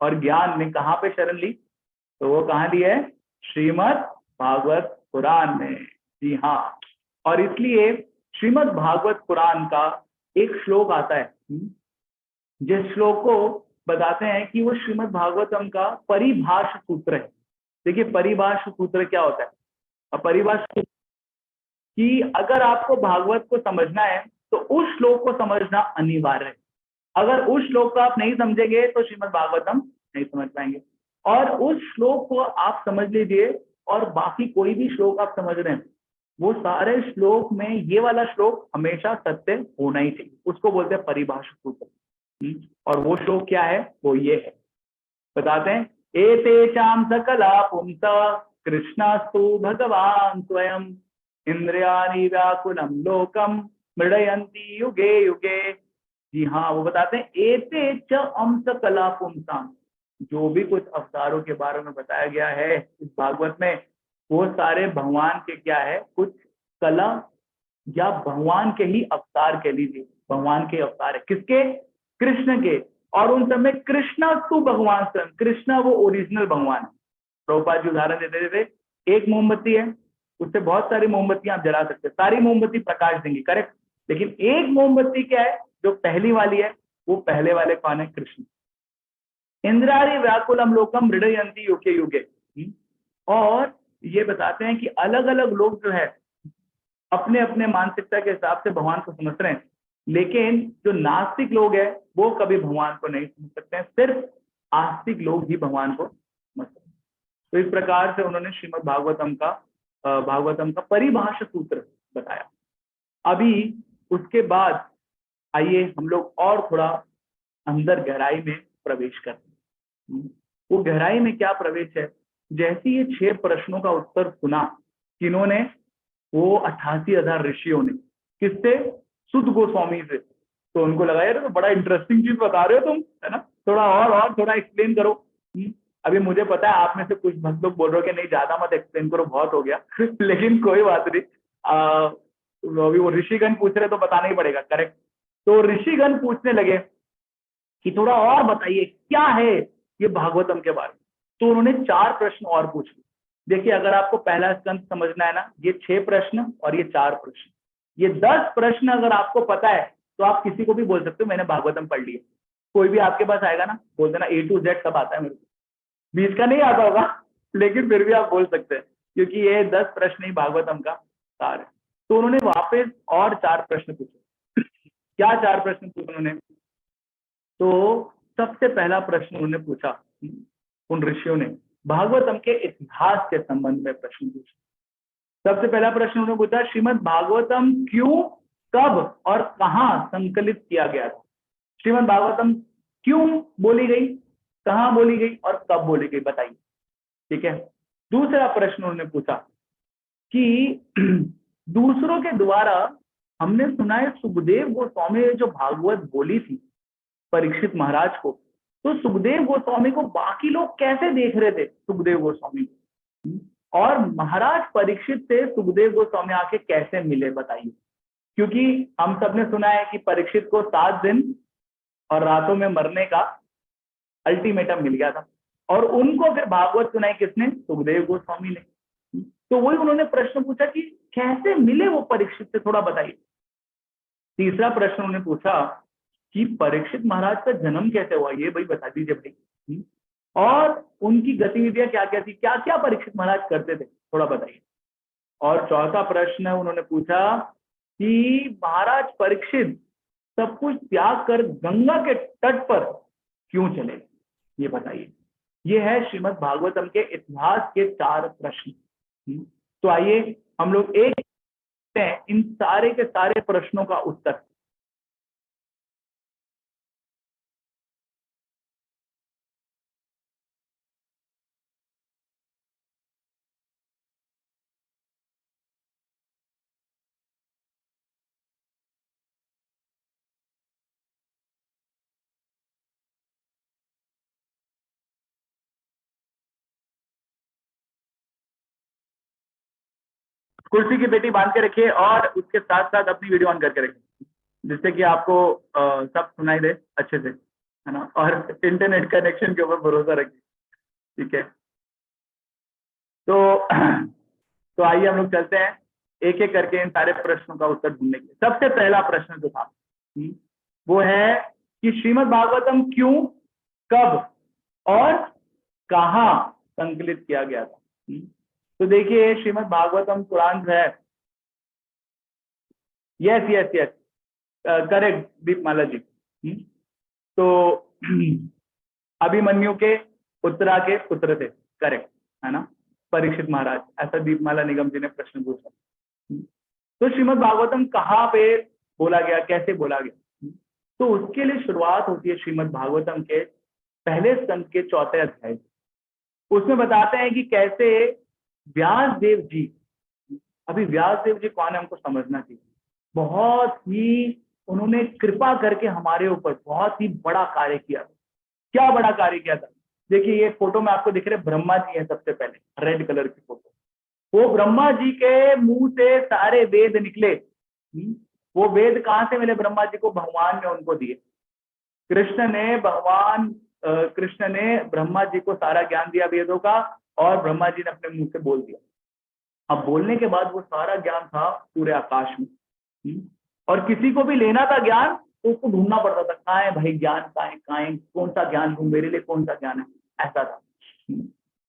Speaker 1: और ज्ञान ने कहाँ पे शरण ली। तो वो कहाँ ली है, श्रीमद् भागवत पुराण में। जी हाँ, और इसलिए श्रीमद् भागवत पुराण का एक श्लोक आता है, जिस श्लोक को बताते हैं कि वो श्रीमद् भागवतम का परिभाष सूत्र है। देखिए परिभाष सूत्र क्या होता है। परिभाष कि अगर आपको भागवत को समझना है तो उस श्लोक को समझना अनिवार्य है। अगर उस श्लोक को आप नहीं समझेंगे तो श्रीमद् भागवतम नहीं समझ पाएंगे। और उस श्लोक को आप समझ लीजिए, और बाकी कोई भी श्लोक आप समझ रहे हैं, वो सारे श्लोक में ये वाला श्लोक हमेशा सत्य होना ही चाहिए। उसको बोलते हैं परिभाषा सूत्र। और वो श्लोक क्या है, वो ये है, बताते हैं। एतेषां सकला पुंस कृष्णास्तु भगवान स्वयं इंद्रियाणि व्याकुलं लोकम मृडयन्ति युगे युगे। जी हाँ, वो बताते हैं एते च अंश कला पुंसाम। जो भी कुछ अवतारों के बारे में बताया गया है इस भागवत में, वो सारे भगवान के क्या है, कुछ कला या भगवान के ही अवतार कह लीजिए। भगवान के अवतार है, किसके, कृष्ण के। और उन सब में कृष्णा तू भगवान स्वयं, कृष्णा वो ओरिजिनल भगवान है। प्रभुपाद जी उदाहरण देते थे, एक मोमबत्ती है, उससे बहुत सारी मोमबत्तियां आप जला सकते हैं, सारी मोमबत्ती प्रकाश देंगी, करेक्ट। लेकिन एक मोमबत्ती क्या है जो पहली वाली है, वो पहले वाले कौन है, कृष्ण। इंद्रारी व्याकुलम लोकम हृदयंती युगे युगे। और ये बताते हैं कि अलग अलग लोग जो है अपने अपने मानसिकता के हिसाब से भगवान को समझ रहे हैं, लेकिन जो नास्तिक लोग हैं वो कभी भगवान को नहीं समझ सकते हैं, सिर्फ आस्तिक लोग ही भगवान को समझ सकते हैं। तो इस प्रकार से उन्होंने श्रीमद् भागवतम का परिभाषा सूत्र बताया। अभी उसके बाद आइए हम लोग और थोड़ा अंदर गहराई में प्रवेश करते हैं। वो गहराई में क्या प्रवेश है, जैसे ये 6 प्रश्नों का उत्तर सुना, किन्होंने, वो 88,000 ऋषियों ने। किससे, सुध गोस्वामी से। तो उनको लगा यार तो बड़ा इंटरेस्टिंग चीज बता रहे हो तुम, है ना, थोड़ा और थोड़ा एक्सप्लेन करो। अभी मुझे पता है आप में से कुछ भक्त लोग बोल रहे हो कि नहीं ज्यादा मत एक्सप्लेन करो, बहुत हो गया लेकिन कोई बात नहीं, अभी वो ऋषिगण पूछ रहे तो बताना ही पड़ेगा, करेक्ट। तो ऋषिगण पूछने लगे कि थोड़ा और बताइए क्या है ये भागवतम के बारे में। तो उन्होंने 4 प्रश्न और पूछ लिए। देखिए अगर आपको पहला स्कंद समझना है ना, ये 6 प्रश्न और ये 4 प्रश्न, ये 10 प्रश्न अगर आपको पता है तो आप किसी को भी बोल सकते हो मैंने भागवतम पढ़ लिया। कोई भी आपके पास आएगा ना, बोल देना A to Z सब आता है मेरे को। 20 का नहीं आता होगा लेकिन फिर भी आप बोल सकते हैं, क्योंकि ये 10 प्रश्न ही भागवतम का सार है। तो उन्होंने वापस और 4 प्रश्न पूछे। क्या 4 प्रश्न पूछे उन्होंने, तो सबसे पहला प्रश्न उन्होंने पूछा, उन ऋषियों ने भागवतम के इतिहास के संबंध में प्रश्न पूछा। सबसे पहला प्रश्न उन्होंने पूछा, श्रीमद् भागवतम क्यों, कब और कहां संकलित किया गया था। श्रीमद् भागवतम क्यों बोली गई, कहां बोली गई और कब बोली गई, बताइए। ठीक है। दूसरा प्रश्न उन्होंने पूछा कि दूसरों के द्वारा हमने सुना है सुखदेव गोस्वामी ने जो भागवत बोली थी परीक्षित महाराज को, तो सुखदेव गोस्वामी को बाकी लोग कैसे देख रहे थे, सुखदेव गोस्वामी को, और महाराज परीक्षित से सुखदेव गोस्वामी आके कैसे मिले बताइए। क्योंकि हम सबने सुना है कि परीक्षित को 7 दिन और रातों में मरने का अल्टीमेटम मिल गया था, और उनको फिर भागवत सुनाई किसने, सुखदेव गोस्वामी ने। तो वही उन्होंने प्रश्न पूछा कि कैसे मिले वो परीक्षित से, थोड़ा बताइए। तीसरा प्रश्न उन्होंने पूछा कि परीक्षित महाराज का जन्म कैसे हुआ, ये भाई बता दीजिए भाई, और उनकी गतिविधियां क्या क्या थी, क्या क्या परीक्षित महाराज करते थे, थोड़ा बताइए। और चौथा प्रश्न उन्होंने पूछा कि महाराज परीक्षित सब कुछ त्याग कर गंगा के तट पर क्यों चले, ये बताइए। ये है श्रीमद् भागवतम के इतिहास के 4 प्रश्न। तो आइए हम लोग एक इन सारे के सारे प्रश्नों का उत्तर। कुर्सी की पेटी बांध के रखिए और उसके साथ साथ अपनी वीडियो ऑन करके रखिए, जिससे कि आपको सब सुनाई दे अच्छे से, है ना। और इंटरनेट कनेक्शन के ऊपर भरोसा रखिए, ठीक है। तो तो आइए हम लोग चलते हैं एक एक करके इन सारे प्रश्नों का उत्तर ढूंढने के लिए। सबसे पहला प्रश्न जो था वो है कि श्रीमद् भागवतम क्यों, कब और कहाँ संकलित किया गया था। तो देखिए श्रीमद् भागवतम पुराण है, यस यस यस करेक्ट दीपमाला जी। तो अभिमन्यु के उत्तरा के पुत्र थे, करेक्ट है ना, परीक्षित महाराज, ऐसा दीपमाला निगम जी ने प्रश्न पूछा। तो श्रीमद् भागवतम कहाँ पे बोला गया, कैसे बोला गया, तो उसके लिए शुरुआत होती है श्रीमद् भागवतम के पहले स्कंद के 4थे अध्याय। उसमें बताते हैं कि कैसे व्यास देव जी, अभी व्यास देव जी कौन है हमको समझना चाहिए, बहुत ही उन्होंने कृपा करके हमारे ऊपर बहुत ही बड़ा कार्य किया। क्या बड़ा कार्य किया था, देखिए ये फोटो में आपको दिख रहे ब्रह्मा जी है, सबसे पहले रेड कलर की फोटो, वो ब्रह्मा जी के मुंह से सारे वेद निकले। वो वेद कहां से मिले ब्रह्मा जी को, भगवान ने उनको दिए। कृष्ण ने ब्रह्मा जी को सारा ज्ञान दिया वेदों का, और ब्रह्मा जी ने अपने मुंह से बोल दिया। अब बोलने के बाद वो सारा ज्ञान था पूरे आकाश में, और किसी को भी लेना था ज्ञान तो उसको ढूंढना पड़ता था, कहाँ है भाई ज्ञान, कहाँ है, कौन सा ज्ञान दूं, मेरे लिए कौन सा ज्ञान है, ऐसा था।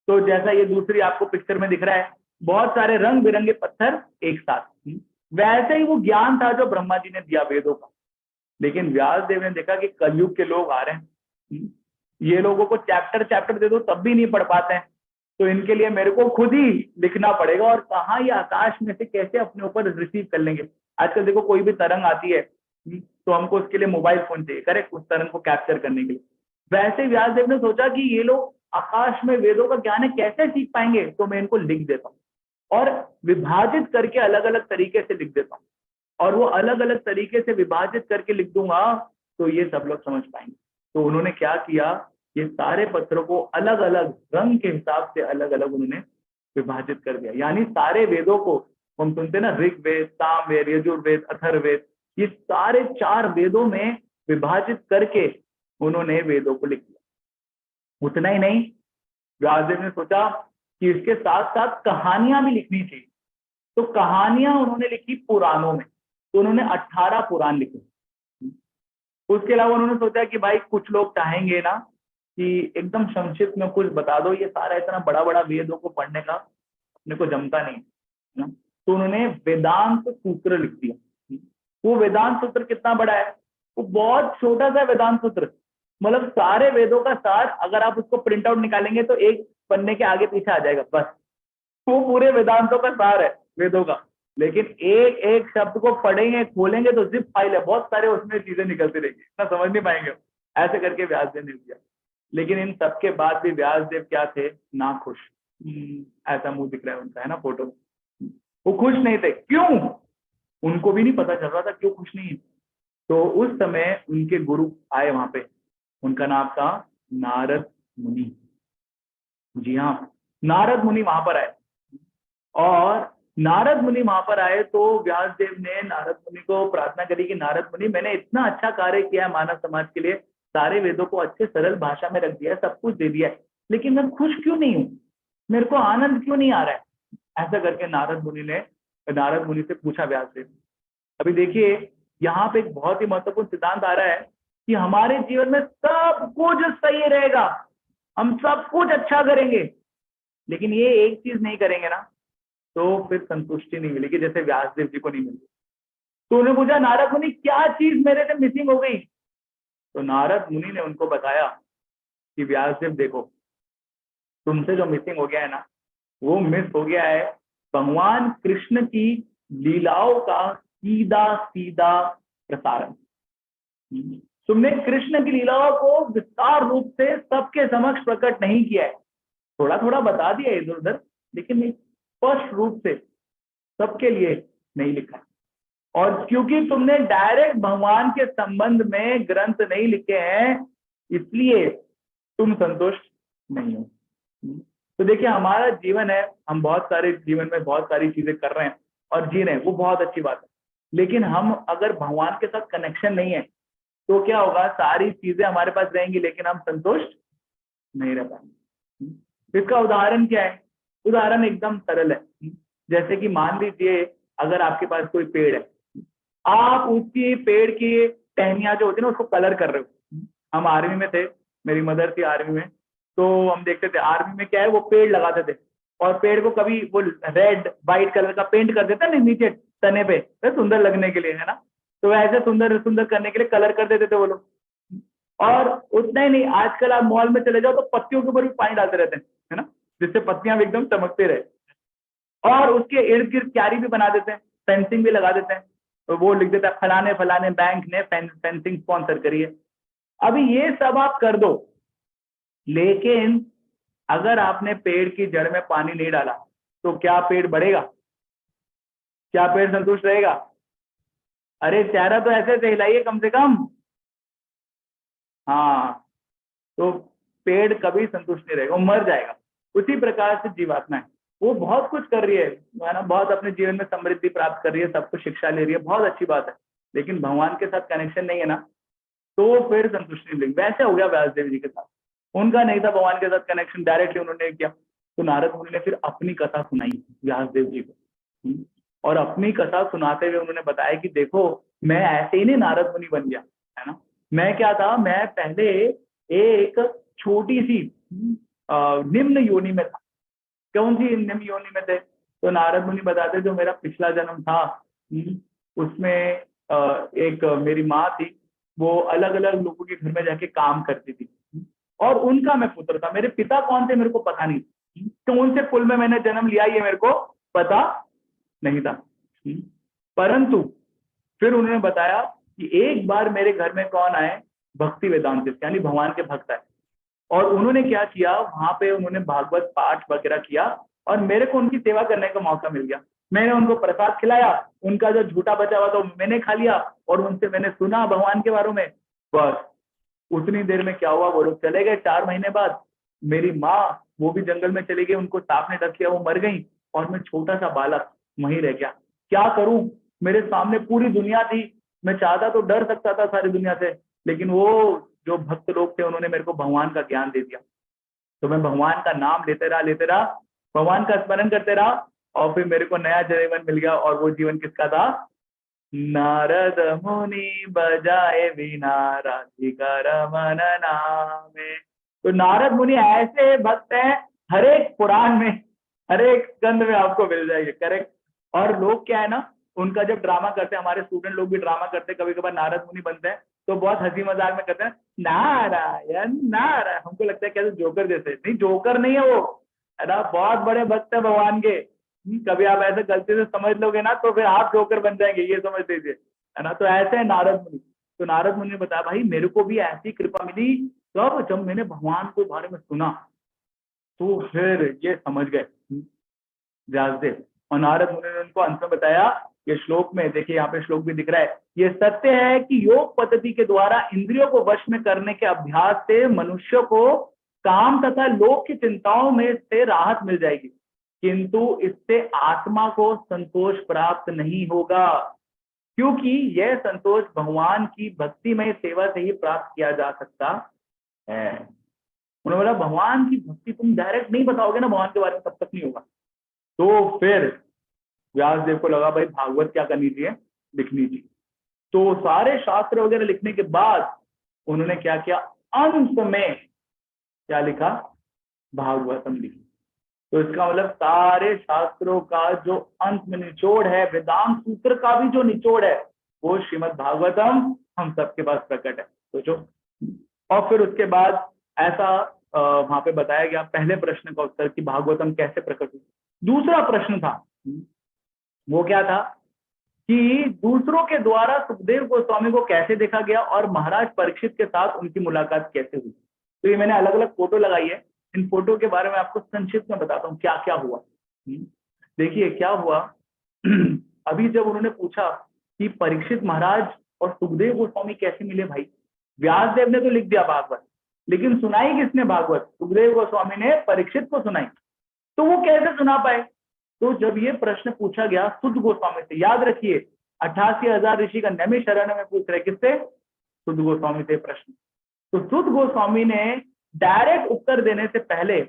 Speaker 1: तो जैसा ये दूसरी आपको पिक्चर में दिख रहा है, बहुत सारे रंग बिरंगे पत्थर एक साथ, वैसे ही वो ज्ञान था जो ब्रह्मा जी ने दिया वेदों का। लेकिन व्यास देव ने देखा कि कलयुग के लोग आ रहे हैं, ये लोगों को चैप्टर चैप्टर दे दो तब भी नहीं पढ़ पाते हैं, तो इनके लिए मेरे को खुद ही लिखना पड़ेगा, और कहाँ ये आकाश में से कैसे अपने ऊपर रिसीव कर लेंगे। आजकल देखो कोई भी तरंग आती है तो हमको उसके लिए मोबाइल फोन चाहिए, करेक्ट, उस तरंग को कैप्चर करने के लिए। वैसे व्यासदेव ने सोचा कि ये लोग आकाश में वेदों का ज्ञान है कैसे सीख पाएंगे, तो मैं इनको लिख देता हूँ और विभाजित करके अलग अलग तरीके से लिख देता हूँ, और वो अलग अलग तरीके से विभाजित करके लिख दूंगा तो ये सब लोग समझ पाएंगे। तो उन्होंने क्या किया, ये सारे पत्रों को अलग अलग रंग के हिसाब से अलग अलग उन्होंने विभाजित कर दिया। यानी सारे वेदों को हम सुनते ना, ऋग्वेद, सामवेद, यजुर्वेद, अथर्ववेद, ये सारे 4 वेदों में विभाजित करके उन्होंने वेदों को लिख दिया। उतना ही नहीं, व्यासदेव ने सोचा कि इसके साथ साथ कहानियां भी लिखनी चाहिए, तो कहानियां उन्होंने लिखी पुराणों में, तो उन्होंने 18 पुराण लिखे। उसके अलावा उन्होंने सोचा कि भाई कुछ लोग चाहेंगे ना कि एकदम संक्षिप्त में कुछ बता दो, ये सारा इतना बड़ा बड़ा वेदों को पढ़ने का अपने को जमता नहीं ना, तो उन्होंने वेदांत सूत्र लिख दिया। वो वेदांत सूत्र कितना बड़ा है, वो बहुत छोटा सा वेदांत सूत्र, मतलब सारे वेदों का सार, अगर आप उसको प्रिंट आउट निकालेंगे तो एक पन्ने के आगे पीछे आ जाएगा, बस वो पूरे वेदांतों का सार है वेदों का। लेकिन एक एक शब्द को पढ़ेंगे खोलेंगे तो जिप फाइल है, बहुत सारे उसमें चीजें निकलती रहेगी, इतना समझ नहीं पाएंगे। ऐसे करके व्यासदेव ने दिया। लेकिन इन सबके बाद भी व्यासदेव क्या थे, ना खुश। ऐसा मुंह दिख रहा है उनका, है ना फोटो, वो खुश नहीं थे। क्यों, उनको भी नहीं पता चल रहा था क्यों खुश नहीं है। तो उस समय उनके गुरु आए वहां पे, उनका नाम था नारद मुनि। जी हाँ, नारद मुनि वहां पर आए, और नारद मुनि वहां पर आए तो व्यास देव ने नारद मुनि को प्रार्थना करी कि नारद मुनि, मैंने इतना अच्छा कार्य किया है मानव समाज के लिए, सारे वेदों को अच्छे सरल भाषा में रख दिया है, सब कुछ दे दिया है, लेकिन मैं खुश क्यों नहीं हूँ, मेरे को आनंद क्यों नहीं आ रहा है। ऐसा करके नारद मुनि से पूछा व्यास देव। अभी देखिए, यहाँ पे एक बहुत ही महत्वपूर्ण सिद्धांत आ रहा है कि हमारे जीवन में सब कुछ सही रहेगा, हम सब कुछ अच्छा करेंगे, लेकिन ये एक चीज नहीं करेंगे ना, तो फिर संतुष्टि नहीं मिलेगी, जैसे व्यासदेव जी को नहीं मिली। तो उन्होंने पूछा, नारद मुनि क्या चीज मेरे से मिसिंग हो गई। तो नारद मुनि ने उनको बताया कि व्यासदेव देखो, तुमसे जो मिसिंग हो गया है ना, वो मिस हो गया है भगवान कृष्ण की लीलाओं का सीधा सीधा प्रसारण। तुमने कृष्ण की लीलाओं को विस्तार रूप से सबके समक्ष प्रकट नहीं किया है, थोड़ा थोड़ा बता दिया इधर उधर, लेकिन स्पष्ट रूप से सबके लिए नहीं लिखा। और क्योंकि तुमने डायरेक्ट भगवान के संबंध में ग्रंथ नहीं लिखे हैं, इसलिए तुम संतुष्ट नहीं हो। तो देखिए, हमारा जीवन है, हम बहुत सारे जीवन में बहुत सारी चीजें कर रहे हैं और जी रहे हैं, वो बहुत अच्छी बात है, लेकिन हम अगर भगवान के साथ कनेक्शन नहीं है तो क्या होगा, सारी चीजें हमारे पास रहेंगी लेकिन हम संतुष्ट नहीं रह पाएंगे। इसका उदाहरण क्या है? उदाहरण एकदम सरल है। जैसे कि मान लीजिए, अगर आपके पास कोई पेड़ है, आप उसकी पेड़ की टहनियां जो होती है ना, उसको कलर कर रहे हो। हम आर्मी में थे, मेरी मदर थी आर्मी में, तो हम देखते थे आर्मी में क्या है, वो पेड़ लगाते थे और पेड़ को कभी वो रेड वाइट कलर का पेंट कर देता है नीचे तने पे, तो सुंदर लगने के लिए, है ना। तो ऐसे सुंदर सुंदर करने के लिए कलर कर देते थे वो लोग। और उतना ही नहीं, आजकल आप मॉल में चले जाओ तो पत्तियों के ऊपर भी पानी डालते रहते हैं, है ना, जिससे पत्तियां भी एकदम चमकते रहे। और उसके इर्द गिर्द क्यारी भी बना देते हैं, फेंसिंग भी लगा देते हैं, तो वो लिख देता है फलाने फलाने बैंक ने फेंसिंग स्पॉन्सर करी है। अभी ये सब आप कर दो, लेकिन अगर आपने पेड़ की जड़ में पानी नहीं डाला तो क्या पेड़ बढ़ेगा? क्या पेड़ संतुष्ट रहेगा? अरे चेहरा तो ऐसे से हिलाइए कम से कम। हाँ, तो पेड़ कभी संतुष्ट नहीं रहेगा, वो मर जाएगा। उसी प्रकार से जीवात्मा है, वो बहुत कुछ कर रही है ना, बहुत अपने जीवन में समृद्धि प्राप्त कर रही है, सब कुछ शिक्षा ले रही है, बहुत अच्छी बात है, लेकिन भगवान के साथ कनेक्शन नहीं है ना, तो फिर संतुष्टि नहीं मिलेगी। वैसे हो गया व्यासदेव जी के साथ, उनका नहीं था भगवान के साथ कनेक्शन, डायरेक्टली उन्होंने किया। तो नारद मुनि ने फिर अपनी कथा सुनाई व्यासदेव जी को, और अपनी कथा सुनाते हुए उन्होंने बताया कि देखो, मैं ऐसे ही नहीं नारद मुनि बन गया, है ना। मैं क्या था, मैं पहले एक छोटी सी निम्न योनि में था। कौन सी निम्न योनि में थे? तो नारद मुनि बताते, जो मेरा पिछला जन्म था, उसमें एक मेरी माँ थी, वो अलग अलग लोगों के घर में जाके काम करती थी, और उनका मैं पुत्र था। मेरे पिता कौन थे मेरे को पता नहीं, कौन से कुल में मैंने जन्म लिया ये मेरे को पता नहीं था। परंतु फिर उन्होंने बताया कि एक बार मेरे घर में कौन आए, भक्ति वेदांत यानी भगवान के भक्त आए, और उन्होंने क्या किया, वहां पे उन्होंने भागवत पाठ वगैरह किया, और मेरे को उनकी सेवा करने का मौका मिल गया। मैंने उनको प्रसाद खिलाया, उनका जो झूठा बचा हुआ था मैंने खा लिया, और उनसे मैंने सुना भगवान के बारे में। बस उतनी देर में क्या हुआ, वो लोग चले गए। 4 महीने बाद मेरी माँ, वो भी जंगल में चली गई, उनको सांप ने डस लिया, वो मर गई, और मैं छोटा सा बालक वहीं रह गया। क्या करूं, मेरे सामने पूरी दुनिया थी, मैं चाहता तो डर सकता था सारी दुनिया से, लेकिन वो जो भक्त लोग थे उन्होंने मेरे को भगवान का ज्ञान दे दिया। तो मैं भगवान का नाम लेते रहा, भगवान का स्मरण करते रहा, और फिर मेरे को नया जीवन मिल गया। और वो जीवन किसका था? नारद मुनि बजाए वीणा राधिका रमन नामे। तो नारद मुनि ऐसे भक्त हैं, हर एक पुराण में, हर एक स्कंद में आपको मिल जाएगी, करेक्ट। और लोग क्या है ना, उनका जब ड्रामा करते हैं, हमारे स्टूडेंट लोग भी ड्रामा करते हैं, कभी कभार नारद मुनि बनते हैं, तो बहुत हंसी मजाक में कहते हैं नारायण नारायण। हमको लगता है कैसे जोकर जैसे, नहीं जोकर नहीं है वो, है ना, बहुत बड़े भक्त है भगवान के। कभी आप ऐसे गलती से समझ लोगे ना, तो फिर आप जोकर बन जाएंगे, ये समझ लीजिए, है ना। तो ऐसे है नारद मुनि। तो नारद मुनि ने बताया, भाई मेरे को भी ऐसी कृपा मिली तब जब मैंने भगवान के बारे में सुना। तो फिर ये समझ गए व्यासदेव, और नारद मुनि ने उनको अंत में बताया ये श्लोक में देखिए, यहाँ पे श्लोक भी दिख रहा है, ये सत्य है कि योग पद्धति के द्वारा इंद्रियों को वश में करने के अभ्यास से मनुष्य को काम तथा लोक की चिंताओं में से राहत मिल जाएगी, किंतु इससे आत्मा को संतोष प्राप्त नहीं होगा, क्योंकि यह संतोष भगवान की भक्तिमय सेवा से ही प्राप्त किया जा सकता है। उन्होंने बोला भगवान की भक्ति तुम डायरेक्ट नहीं बताओगे ना भगवान के बारे में, तब तक नहीं होगा। तो फिर व्यासदेव को लगा भाई भागवत क्या करनी चाहिए, लिखनी चाहिए। तो सारे शास्त्र वगैरह लिखने के बाद उन्होंने क्या किया, अंत में क्या लिखा, भागवतम लिखी। तो इसका मतलब सारे शास्त्रों का जो अंत में निचोड़ है, वेदांत सूत्र का भी जो निचोड़ है, वो श्रीमद् भागवतम हम सबके पास प्रकट है। तो जो और फिर उसके बाद ऐसा वहां पे बताया गया पहले प्रश्न का उत्तर कि भागवतम कैसे प्रकट हुई। दूसरा प्रश्न था, वो क्या था कि दूसरों के द्वारा सुखदेव गोस्वामी को कैसे देखा गया और महाराज परीक्षित के साथ उनकी मुलाकात कैसे हुई। तो ये मैंने अलग अलग फोटो लगाई है, इन फोटो के बारे में आपको संक्षिप्त में बताता हूँ क्या क्या हुआ। देखिए क्या हुआ, अभी जब उन्होंने पूछा कि परीक्षित महाराज और सुखदेव गोस्वामी कैसे मिले, भाई व्यासदेव ने तो लिख दिया भागवत, लेकिन सुनाई किसने भागवत, सुखदेव गोस्वामी ने परीक्षित को सुनाई, तो वो कैसे सुना पाए। तो जब ये प्रश्न पूछा गया सुध गोस्वामी से, याद रखिए 88,000 ऋषि का नैमिषारण्य में पूछ रहे, किससे, सुध गोस्वामी से प्रश्न। तो सुध गोस्वामी ने डायरेक्ट उत्तर देने से पहले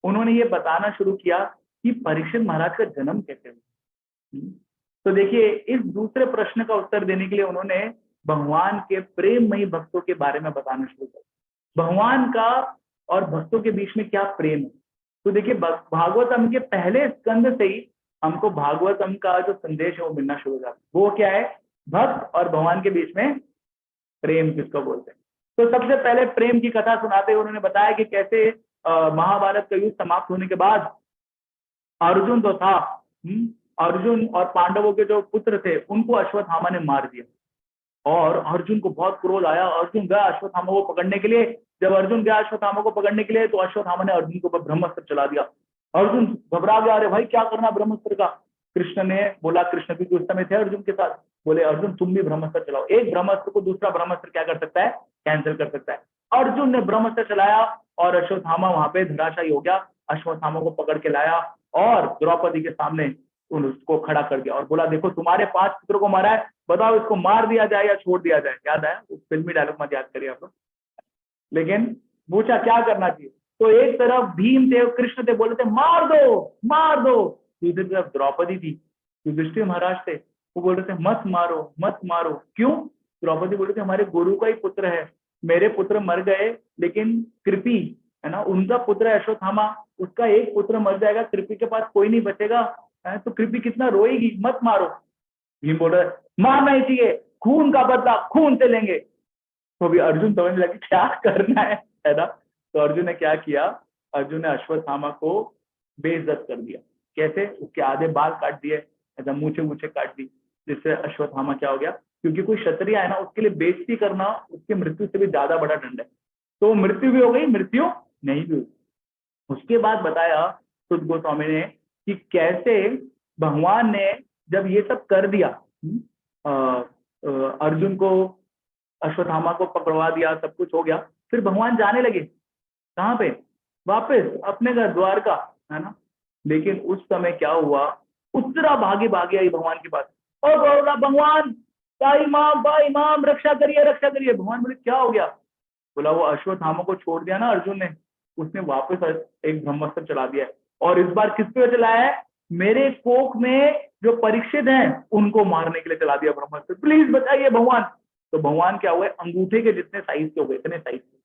Speaker 1: उन्होंने ये बताना शुरू किया कि परीक्षित महाराज का जन्म कैसे हुआ। तो देखिए इस दूसरे प्रश्न का उत्तर देने के लिए उन्होंने भगवान के प्रेममयी भक्तों के बारे में बताना शुरू किया, भगवान का और भक्तों के बीच में क्या प्रेम है। तो देखिए भागवतम के पहले स्कंद से ही हमको भागवतम का जो संदेश है वो मिलना शुरू हो जाता है। वो क्या है, भक्त और भगवान के बीच में प्रेम किसको बोलते हैं। तो सबसे पहले प्रेम की कथा सुनाते हुए उन्होंने बताया कि कैसे महाभारत का युद्ध समाप्त होने के बाद अर्जुन तो था, अर्जुन और पांडवों के जो पुत्र थे उनको अश्वत्थामा ने मार दिया, और अर्जुन को बहुत क्रोध आया। अर्जुन गया अश्वत्थामा को पकड़ने के लिए, जब अर्जुन गया अश्वत्थामा को पकड़ने के लिए तो अश्वत्थामा ने अर्जुन के ऊपर ब्रह्मास्त्र चला दिया। अर्जुन घबरा गया, अरे भाई क्या करना ब्रह्मास्त्र का। कृष्ण ने बोला, कृष्ण भी उस समय थे अर्जुन के साथ, बोले अर्जुन तुम भी ब्रह्मास्त्र चलाओ, एक ब्रह्मास्त्र को दूसरा ब्रह्मास्त्र क्या कर सकता है, कैंसिल कर सकता है। अर्जुन ने ब्रह्मास्त्र चलाया और अश्वत्थामा वहां पे धराशायी हो गया। अश्वत्थामा को पकड़ के लाया और द्रौपदी के सामने उसको खड़ा कर दिया और बोला देखो तुम्हारे 5 पुत्रों को मारा है, बताओ इसको मार दिया जाए या छोड़ दिया जाए। याद आया, फिल्मी डायलॉग मत याद करिए आप लोग। लेकिन पूछा क्या करना चाहिए, तो एक तरफ भीम थे, कृष्ण थे, बोले थे मार दो मार दो। दूसरी तरफ द्रौपदी थी, युधिष्ठिर महाराज थे, वो बोल रहे थे मत मारो मत मारो। क्यों, द्रौपदी बोल रहे थे हमारे गुरु का ही पुत्र है, मेरे पुत्र मर गए लेकिन कृपि है ना, उनका पुत्र है अश्वत्थामा, उसका एक पुत्र मर जाएगा, कृपि के पास कोई नहीं बचेगा, तो कृपि कितना रोएगी, मत मारो। भीम बोल रहे मारना ही चाहिए, खून का बदला खून से लेंगे। तो अभी अर्जुन समझने लगे क्या करना है ना। तो अर्जुन ने क्या किया, अर्जुन ने अश्वत्थामा को बेइज्जत कर दिया। कैसे, उसके आधे बाल काट दिए, मूछे मूछे काट दी, जिससे अश्वत्थामा क्या हो गया, क्योंकि कोई क्षत्रिय है ना उसके लिए बेइज्जती करना उसकी मृत्यु से भी ज्यादा बड़ा दंड है। तो मृत्यु भी हो गई, मृत्यु नहीं भी हुई। उसके बाद बताया सुध गोस्वामी ने कि कैसे भगवान ने जब ये सब कर दिया, अर्जुन को अश्वत्थामा को पकड़वा दिया, सब कुछ हो गया, फिर भगवान जाने लगे कहाँ पे, वापस अपने घर द्वारका, है ना। लेकिन उस समय क्या हुआ, उत्तरा भागी आई भगवान के पास और बोला भगवान भाई इमाम रक्षा करिए रक्षा करिए। भगवान बोले क्या हो गया, बोला वो अश्वत्थामा को छोड़ दिया ना अर्जुन ने, उसने वापस एक ब्रह्मास्त्र चला दिया है, और इस बार किस पे चलाया है, मेरे कोख में जो परीक्षित हैं उनको मारने के लिए चला दिया ब्रह्मास्त्र, प्लीज बताइए भगवान। तो भगवान क्या हुए, अंगूठे के जितने साइज के हो गए, इतने साइज के,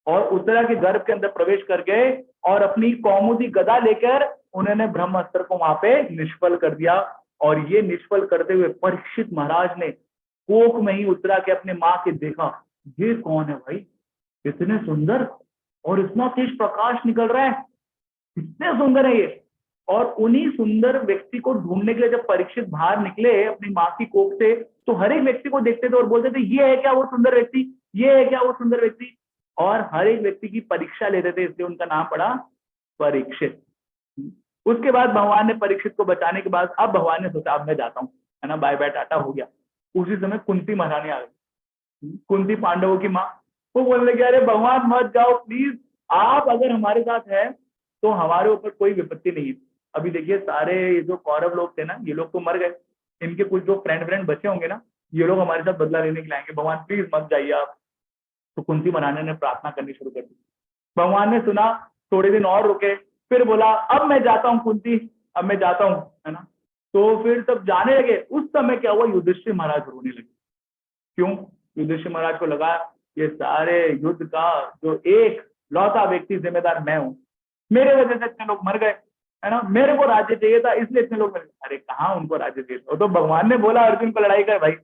Speaker 1: और उत्तरा के गर्भ के अंदर प्रवेश कर गए और अपनी कौमुदी गदा लेकर उन्होंने ब्रह्मास्त्र को वहां पे निष्फल कर दिया। और ये निष्फल करते हुए परीक्षित महाराज ने कोख में ही उत्तरा के अपने माँ के देखा, ये कौन है भाई, इतने सुंदर और इतना तेज प्रकाश निकल रहा है, इतने सुंदर है ये। और उन्हीं सुंदर व्यक्ति को ढूंढने के लिए जब परीक्षित बाहर निकले अपनी माँ की कोख से, तो हर एक व्यक्ति को देखते थे और बोलते थे ये है क्या वो सुंदर व्यक्ति, ये है क्या वो सुंदर व्यक्ति, और हर एक व्यक्ति की परीक्षा लेते थे, इसलिए उनका नाम पड़ा परीक्षित। उसके बाद भगवान ने परीक्षित को बचाने के बाद अब भगवान ने सोचा अब मैं जाता हूँ, है ना, बाय बाय टाटा हो गया। उसी समय कुंती महारानी आ गई, कुंती पांडवों की माँ। वो बोलने लगे अरे भगवान मत जाओ प्लीज, आप अगर हमारे साथ है तो हमारे ऊपर कोई विपत्ति नहीं है। अभी देखिए सारे ये जो कौरव लोग थे ना, ये लोग तो मर गए, इनके कुछ जो फ्रेंड बचे होंगे ना, ये लोग हमारे साथ बदला लेने के लिए आएंगे, भगवान प्लीज मत जाइए आप। तो कुंती महारानी ने प्रार्थना करनी शुरू कर दी। भगवान ने सुना, थोड़े दिन और रुके, फिर बोला अब मैं जाता हूँ कुंती, अब मैं जाता हूँ, है ना। तो फिर सब जाने लगे। उस समय क्या हुआ, युधिष्ठिर महाराज रोने लगे। क्यों? युधिष्ठिर महाराज को लगा ये सारे युद्ध का जो एक लौता व्यक्ति जिम्मेदार मैं हूं, मेरे वजह से इतने लोग मर गए, है ना, मेरे को राज्य चाहिए था इसलिए इतने लोग मर गए। अरे कहाँ उनको राज्य चाहिए था, तो भगवान ने बोला अर्जुन को लड़ाई कर भाई।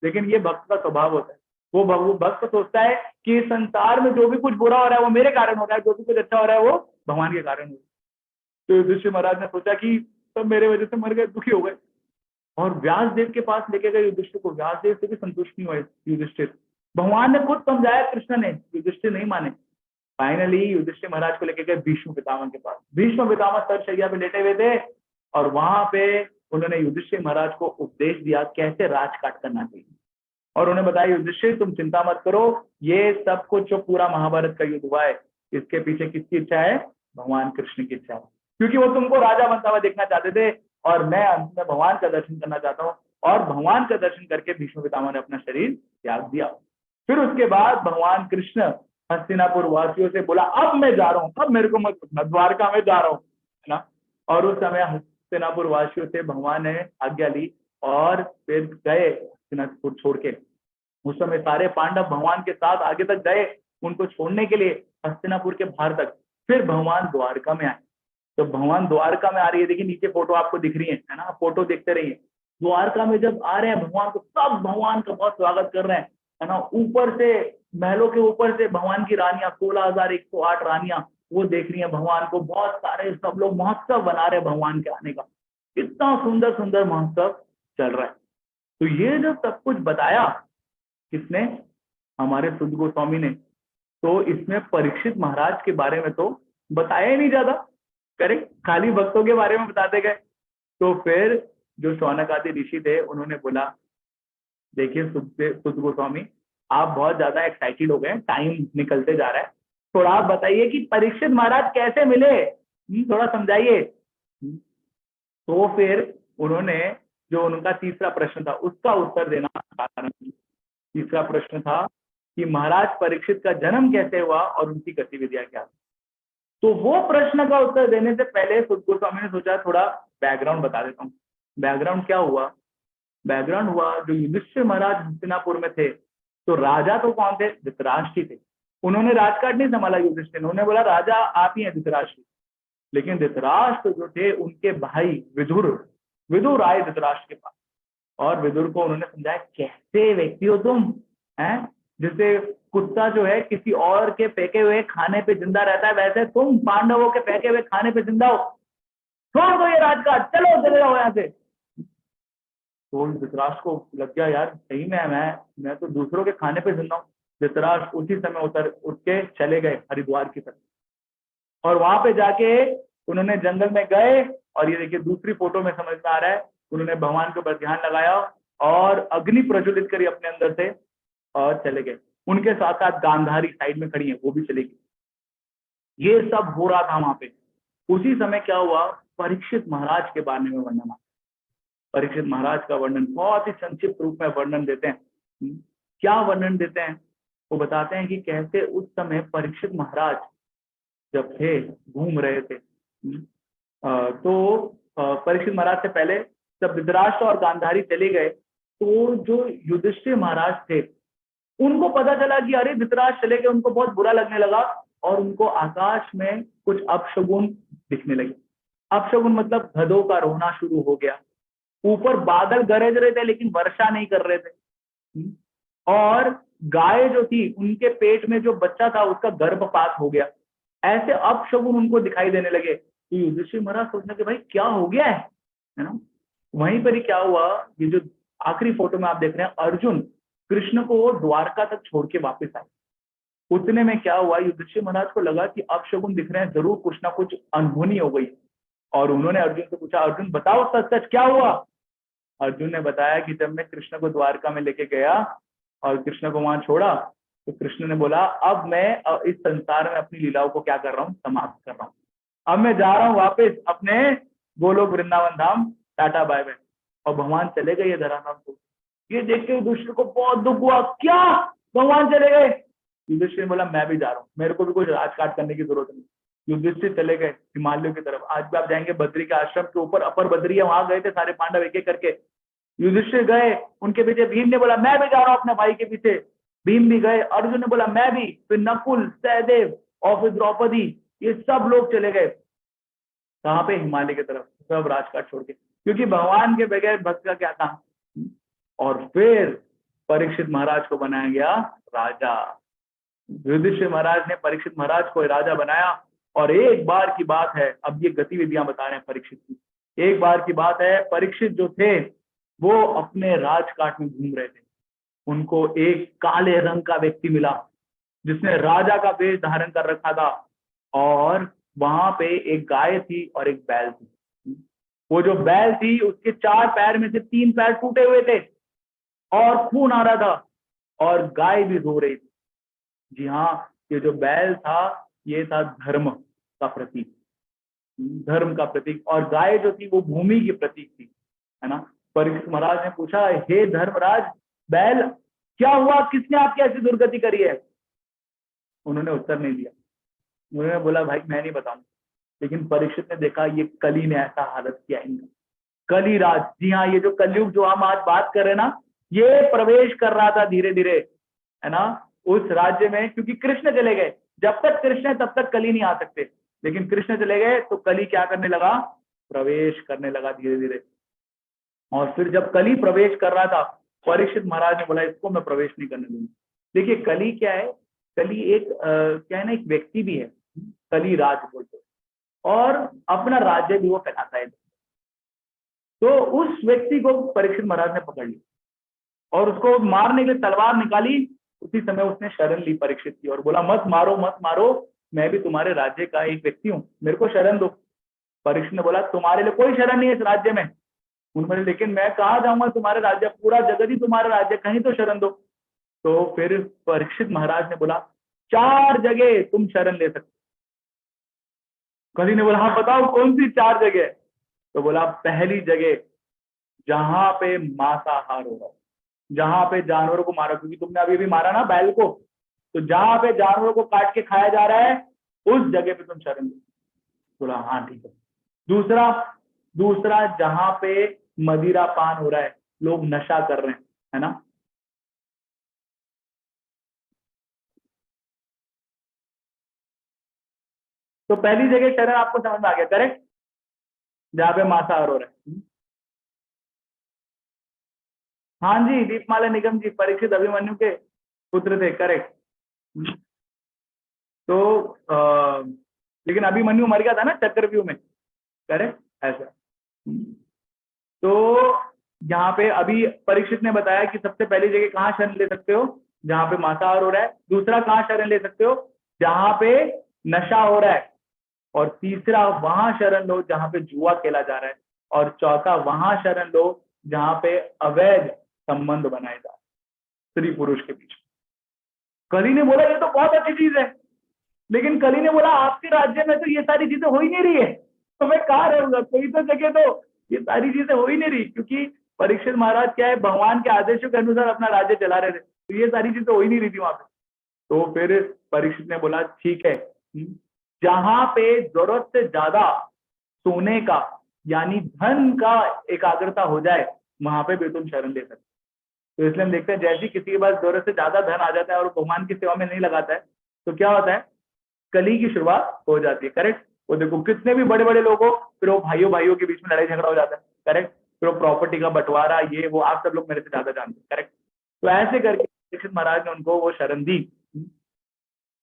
Speaker 1: लेकिन ये भक्त का स्वभाव होता है, वो भक्त सोचता है कि संसार में जो भी कुछ बुरा हो रहा है वो मेरे कारण हो रहा है, जो भी कुछ अच्छा हो रहा है वो भगवान के कारण हो रहा है। तो युधिष्ठिर महाराज ने सोचा कि सब मेरे वजह से मर गए, दुखी हो गए, और व्यास देव के पास लेके गए युधिष्ठिर को। व्यास देव से भी संतुष्ट नहीं हुए युधिष्ठिर। भगवान ने खुद समझाया, कृष्ण ने, युधिष्ठिर नहीं माने। फाइनली युधिष्ठिर महाराज को लेके गए भीष्म पितामह के पास। भीष्म पितामह सरशैया पे लेटे हुए थे, और वहां पे उन्होंने युधिष्ठिर महाराज को उपदेश दिया कैसे राजकाट करना चाहिए। और उन्हें बताया युधिष्ठिर तुम चिंता मत करो, ये सब कुछ जो पूरा महाभारत का युद्ध हुआ है इसके पीछे किसकी इच्छा है? भगवान कृष्ण की इच्छा है, क्योंकि वो तुमको राजा बनता हुआ देखना चाहते थे, और मैं अंत में भगवान का दर्शन करना चाहता हूँ। और भगवान का दर्शन करके भीष्म पितामह ने अपना शरीर त्याग दिया। फिर उसके बाद भगवान कृष्ण हस्तिनापुर वासियों से बोला अब मैं जा रहा हूँ, अब मेरे को मत पूछना, द्वारका में जा रहा हूँ, है ना। और उस समय हस्तिनापुर वासियों से भगवान ने आज्ञा ली और फिर गए हस्तिनापुर छोड़ के। उस समय सारे पांडव भगवान के साथ आगे तक गए उनको छोड़ने के लिए, हस्तिनापुर के बाहर तक। फिर भगवान द्वारका में आए। तो भगवान द्वारका में आ रही है, देखिए नीचे फोटो आपको दिख रही है ना, फोटो देखते रहिए। द्वारका में जब आ रहे हैं भगवान को, सब भगवान का बहुत स्वागत कर रहे हैं, है ना। ऊपर से महलों के ऊपर से भगवान की रानियां, 16,108 रानियां, वो देख रही हैं भगवान को। बहुत सारे सब लोग महोत्सव बना रहे हैं भगवान के आने का। इतना सुंदर सुंदर महोत्सव चल रहा है। तो ये जब सब कुछ बताया किसने? हमारे सुध गोस्वामी ने। तो इसमें परीक्षित महाराज के बारे में तो बताया ही नहीं ज्यादा, करेक्ट, खाली भक्तों के बारे में बताते गए। तो फिर जो शौनक आदि ऋषि थे उन्होंने बोला देखिए सुध गोस्वामी, आप बहुत ज्यादा एक्साइटेड हो गए, टाइम निकलते जा रहा है, थोड़ा आप बताइए कि परीक्षित महाराज कैसे मिले, थोड़ा समझाइए। तो फिर उन्होंने जो उनका तीसरा प्रश्न था उसका उत्तर देना कारण। तीसरा प्रश्न था कि महाराज परीक्षित का जन्म कैसे हुआ और उनकी गतिविधियां क्या। तो वो प्रश्न का उत्तर देने से पहले सुध गोस्वामी ने सोचा थोड़ा बैकग्राउंड बता देता हूँ। बैकग्राउंड क्या हुआ? बैकग्राउंड हुआ जो युधिष्ठिर महाराज हस्तिनापुर में थे, तो राजा तो कौन थे? धृतराष्ट्र थे। उन्होंने राजकाट नहीं संभाला युधिष्ठिर, उन्होंने बोला राजा आप ही हैं धृतराष्ट्र। लेकिन धृतराष्ट्र जो थे उनके भाई विदुर, विदुर आए धृतराष्ट्र के पास, और विदुर को उन्होंने समझाया कैसे व्यक्ति हो तुम, हैं, जैसे कुत्ता जो है किसी और के फेंके हुए खाने पे जिंदा रहता है, वैसे तुम पांडवों के फेंके हुए खाने पे जिंदा हो, छोड़ दो ये राजकाज, चलो चले जाओ यहाँ से। तो धृतराष्ट्र को लग गया यार सही में मैं तो दूसरों के खाने पे जिंदा हूँ। धृतराष्ट्र उसी समय उठ के चले गए हरिद्वार की तरफ, और वहां पे जाके उन्होंने जंगल में गए, और ये देखिए दूसरी फोटो में समझ में आ रहा है, उन्होंने भगवान के ऊपर ध्यान लगाया और अग्नि प्रज्वलित करी अपने अंदर से और चले गए। उनके साथ साथ गांधारी साइड में खड़ी है, वो भी चले गई। ये सब हो रहा था वहां पे। उसी समय क्या हुआ, परीक्षित महाराज के बारे में वर्णन। परीक्षित महाराज का वर्णन बहुत ही संक्षिप्त रूप में वर्णन देते हैं। क्या वर्णन देते हैं? वो बताते हैं कि कैसे उस समय परीक्षित महाराज जब थे, घूम रहे थे, तो परीक्षित महाराज से पहले जब धृतराष्ट्र और गांधारी चले गए, तो जो युधिष्ठिर महाराज थे उनको पता चला कि अरे धृतराष्ट्र चले गए, उनको बहुत बुरा लगने लगा, और उनको आकाश में कुछ अपशगुन दिखने लगे। अपशगुन मतलब गधों का रोना शुरू हो गया, ऊपर बादल गरज रहे थे लेकिन वर्षा नहीं कर रहे थे, और गाय जो थी उनके पेट में जो बच्चा था उसका गर्भपात हो गया। ऐसे अपशगुन उनको दिखाई देने लगे। तो युधिष्ठिर महाराज सोचने के भाई क्या हो गया है ना। वहीं पर ही क्या हुआ, ये जो आखिरी फोटो में आप देख रहे हैं, अर्जुन कृष्ण को द्वारका तक छोड़ के वापस आए। उतने में क्या हुआ, युधिष्ठिर महाराज को लगा कि अपशगुन दिख रहे हैं, जरूर कुछ ना कुछ अनहोनी हो गई। और उन्होंने अर्जुन से पूछा, अर्जुन बताओ सच सच क्या हुआ। अर्जुन ने बताया कि जब मैं कृष्ण को द्वारका में लेके गया और कृष्ण को वहां छोड़ा, तो कृष्ण ने बोला अब मैं इस संसार में अपनी लीलाओं को क्या कर रहा हूँ, समाप्त कर रहा हूँ। अब मैं जा रहा हूँ वापस अपने गोलोक वृंदावन धाम, टाटा बाय बाय। और भगवान चले गए ये धराधाम को। ये देख के युधिष्ठिर को बहुत दुख हुआ, क्या भगवान चले गए। युधिष्ठिर ने बोला मैं भी जा रहा हूँ, मेरे को भी कुछ राजकाट करने की जरूरत नहीं। युधिष्ठिर चले गए हिमालयों की तरफ। आज भी आप जाएंगे बद्री के आश्रम के ऊपर, अपर बद्री है, वहां गए थे सारे पांडव एक एक करके। युधिष्ठिर गए, उनके पीछे भीम ने बोला मैं भी जा रहा हूँ अपने भाई के पीछे। भीम भी गए, अर्जुन ने बोला मैं भी, फिर नकुल, सहदेव और फिर द्रौपदी, ये सब लोग चले गए कहाँ पे, हिमालय की तरफ, सब राजकाट छोड़ के, क्योंकि भगवान के बगैर भक्त का क्या काम। और फिर परीक्षित महाराज को बनाया गया राजा। युधिष्ठिर महाराज ने परीक्षित महाराज को राजा बनाया। और एक बार की बात है, अब ये गतिविधियां बता रहे हैं परीक्षित की, एक बार की बात है, परीक्षित जो थे वो अपने राजकाट में घूम रहे थे। उनको एक काले रंग का व्यक्ति मिला जिसने राजा का वेश धारण कर रखा था, और वहां पे एक गाय थी और एक बैल थी। वो जो बैल थी उसके 4 पैर में से 3 पैर टूटे हुए थे और खून आ रहा था, और गाय भी रो रही थी। जी हाँ, ये जो बैल था ये था धर्म का प्रतीक, धर्म का प्रतीक, और गाय जो थी वो भूमि की प्रतीक थी, है ना। परीक्षित महाराज ने पूछा, हे धर्मराज, बैल क्या हुआ, किसने आपकी ऐसी दुर्गति करी है। उन्होंने उत्तर नहीं दिया। उन्होंने बोला भाई मैं नहीं बताऊंगा। लेकिन परीक्षित ने देखा ये कली ने ऐसा हालत किया इनका, कली राज। जी हाँ, ये जो कलयुग जो हम आज बात कर रहे हैं ना, ये प्रवेश कर रहा था धीरे धीरे, है ना, उस राज्य में, क्योंकि कृष्ण चले गए। जब तक कृष्ण है तब तक कली नहीं आ सकते, लेकिन कृष्ण चले गए तो कली क्या करने लगा, प्रवेश करने लगा धीरे धीरे। और फिर जब कली प्रवेश कर रहा था, परीक्षित महाराज ने बोला इसको मैं प्रवेश नहीं करने दूंगा। देखिए कली क्या है, कली एक क्या है ना, एक व्यक्ति भी है, कली राज बोलते हैं, और अपना राज्य भी वो फैलाता है। तो उस व्यक्ति को परीक्षित महाराज ने पकड़ लिया और उसको मारने के लिए तलवार निकाली। उसी समय उसने शरण ली परीक्षित की और बोला मत मारो मत मारो, मैं भी तुम्हारे राज्य का एक व्यक्ति हूँ, मेरे को शरण दो। परीक्षित ने बोला तुम्हारे लिए कोई शरण नहीं है इस राज्य में। उन्होंने, लेकिन मैं कहाँ जाऊंगा तुम्हारे राज्य, पूरा जगत ही तुम्हारा राज्य, कहीं तो शरण दो। तो फिर परीक्षित महाराज ने बोला 4 जगह तुम शरण ले सकते। कली ने बोला हाँ बताओ कौन सी 4 जगह। तो बोला पहली जगह जहां पे मांसाहार हो रहा है, जहां पे जानवरों को मारा, क्योंकि तुमने अभी भी मारा ना बैल को, तो जहां पे जानवरों को काट के खाया जा रहा है उस जगह पे तुम शरण दो। बोला हाँ ठीक है। दूसरा जहां पे मदिरा पान हो रहा है, लोग नशा कर रहे हैं, है ना। तो पहली जगह शरण आपको समझ में आ गया, करेक्ट, जहां पे मांसाहार हो रहा है। हाँ जी, दीपमाला निगम जी, परीक्षित अभिमन्यु के पुत्र थे, करेक्ट। तो लेकिन अभिमन्यु मर गया था ना चक्रव्यूह में, करेक्ट, ऐसा। तो यहाँ पे अभी परीक्षित ने बताया कि सबसे पहली जगह कहाँ शरण ले सकते हो, जहां पे मांसाहार हो रहा है। दूसरा कहाँ शरण ले सकते हो, जहां पे नशा हो रहा है। और तीसरा वहां शरण लो जहां पे जुआ खेला जा रहा है। और चौथा वहां शरण लो जहां पे अवैध संबंध बनाए जा रहे स्त्री पुरुष के बीच। कली ने बोला ये तो बहुत अच्छी चीज है, लेकिन कली ने बोला आपके राज्य में तो ये सारी चीजें हो ही नहीं रही है, तो मैं कहाँ रहूंगा, कोई तो जगह तो ये सारी चीजें हो ही नहीं रही। क्योंकि परीक्षित महाराज क्या है, भगवान के आदेशों के अनुसार अपना राज्य चला रहे थे, तो ये सारी चीजें हो ही नहीं रही थी वहां पे। तो फिर परीक्षित ने बोला ठीक है, जहां पे जरूरत से ज्यादा सोने का यानी धन का एकाग्रता हो जाए, वहां पे भी तुम शरण ले सकते। तो इसलिए हम देखते हैं जैसे किसी के पास जरूरत से ज्यादा धन आ जाता है और भगवान की सेवा में नहीं लगाता है, तो क्या होता है, कली की शुरुआत हो जाती है, करेक्ट। वो देखो कितने भी बड़े बड़े लोग हो, फिर वो भाइयों भाइयों के बीच में लड़ाई झगड़ा हो जाता है, करेक्ट। फिर वो प्रॉपर्टी का बंटवारा, ये वो, आप सब लोग मेरे से ज्यादा जानते हैं, करेक्ट। तो ऐसे करके परीक्षित महाराज ने उनको वो शरण दी।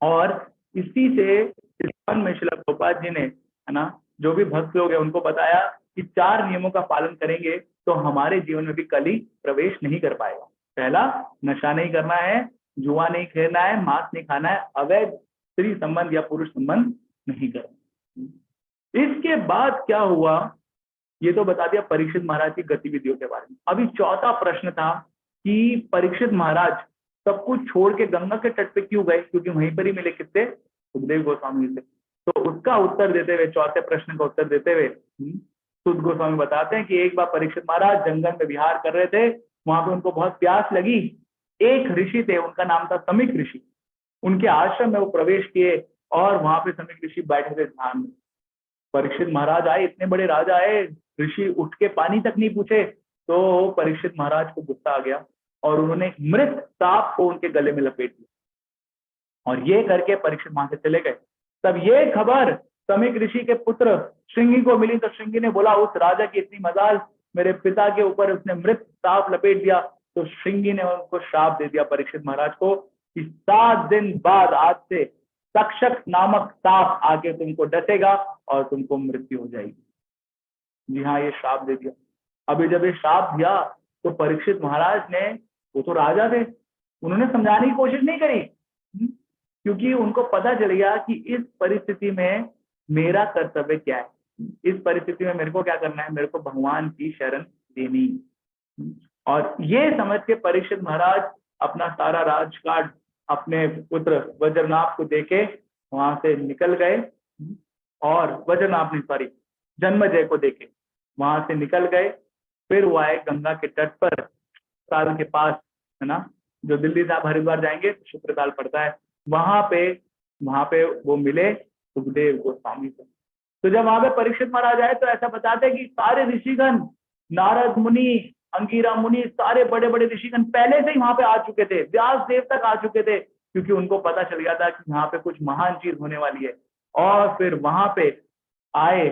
Speaker 1: और इसी से इस्कॉन में श्रील प्रभुपाद जी ने, है ना, जो भी भक्त लोग हैं उनको बताया कि 4 नियमों का पालन करेंगे तो हमारे जीवन में भी कली प्रवेश नहीं कर पाएगा। पहला, नशा नहीं करना है, जुआ नहीं खेलना है, मांस नहीं खाना है, अवैध स्त्री संबंध या पुरुष संबंध नहीं करना। इसके बाद क्या हुआ, ये तो बता दिया परीक्षित महाराज की गतिविधियों के बारे में। अभी चौथा प्रश्न था कि परीक्षित महाराज सब कुछ छोड़ के गंगा के तट पे क्यों गए, क्योंकि वहीं पर ही मिले किससे, सुखदेव गोस्वामी से। तो उसका उत्तर देते हुए, चौथे प्रश्न का उत्तर देते हुए सुद गोस्वामी बताते हैं कि एक बार परीक्षित महाराज जंगल में विहार कर रहे थे, वहां पे उनको बहुत प्यास लगी। एक ऋषि थे, उनका नाम था समीक ऋषि। उनके आश्रम में वो प्रवेश किए और वहां पे समीक ऋषि बैठे थे ध्यान में। परीक्षित महाराज आए, इतने बड़े राजा आए, ऋषि उठ के पानी तक नहीं पूछे। तो परीक्षित महाराज को गुस्सा आ गया और उन्होंने मृत सांप को उनके गले में लपेट दिया और ये करके परीक्षित वहां से चले गए। तब ये खबर समीक ऋषि के पुत्र श्रृंगी को मिली, तो श्रृंगी ने बोला उस राजा की इतनी मजाल, मेरे पिता के ऊपर उसने मृत सांप लपेट दिया। तो श्रृंगी ने उनको श्राप दे दिया परीक्षित महाराज को कि 7 दिन बाद आज से तक्षक नामक सांप आके तुमको डसेगा और तुमको मृत्यु हो जाएगी। जी हाँ, ये श्राप दे दिया। अभी जब ये श्राप दिया तो परीक्षित महाराज ने, वो तो राजा थे, उन्होंने समझाने की कोशिश नहीं करी, क्योंकि उनको पता चल गया कि इस परिस्थिति में मेरा कर्तव्य क्या है। इस परिस्थिति में मेरे को क्या करना है, मेरे को भगवान की शरण देनी। और ये समझ के परीक्षित महाराज अपना सारा राजकाज अपने पुत्र वज्रनाभ को देके वहां से निकल गए और वज्रनाभ नहीं, सॉरी, जन्मजय को देके वहां से निकल गए। फिर वो आए गंगा के तट पर, ताल के पास, है ना, जो दिल्ली से आप हरिद्वार जाएंगे शुक्रताल पड़ता है, वहां पे वो मिले सुखदेव गोस्वामी से। तो जब वहां पे परीक्षित महाराज आए तो ऐसा बताते हैं कि सारे ऋषिगण, नारद मुनि, अंगिरा मुनि, सारे बड़े बड़े ऋषिगण पहले से ही वहां पे आ चुके थे, व्यास देव तक आ चुके थे, क्योंकि उनको पता चल गया था कि यहाँ पे कुछ महान चीज होने वाली है। और फिर वहां पे आए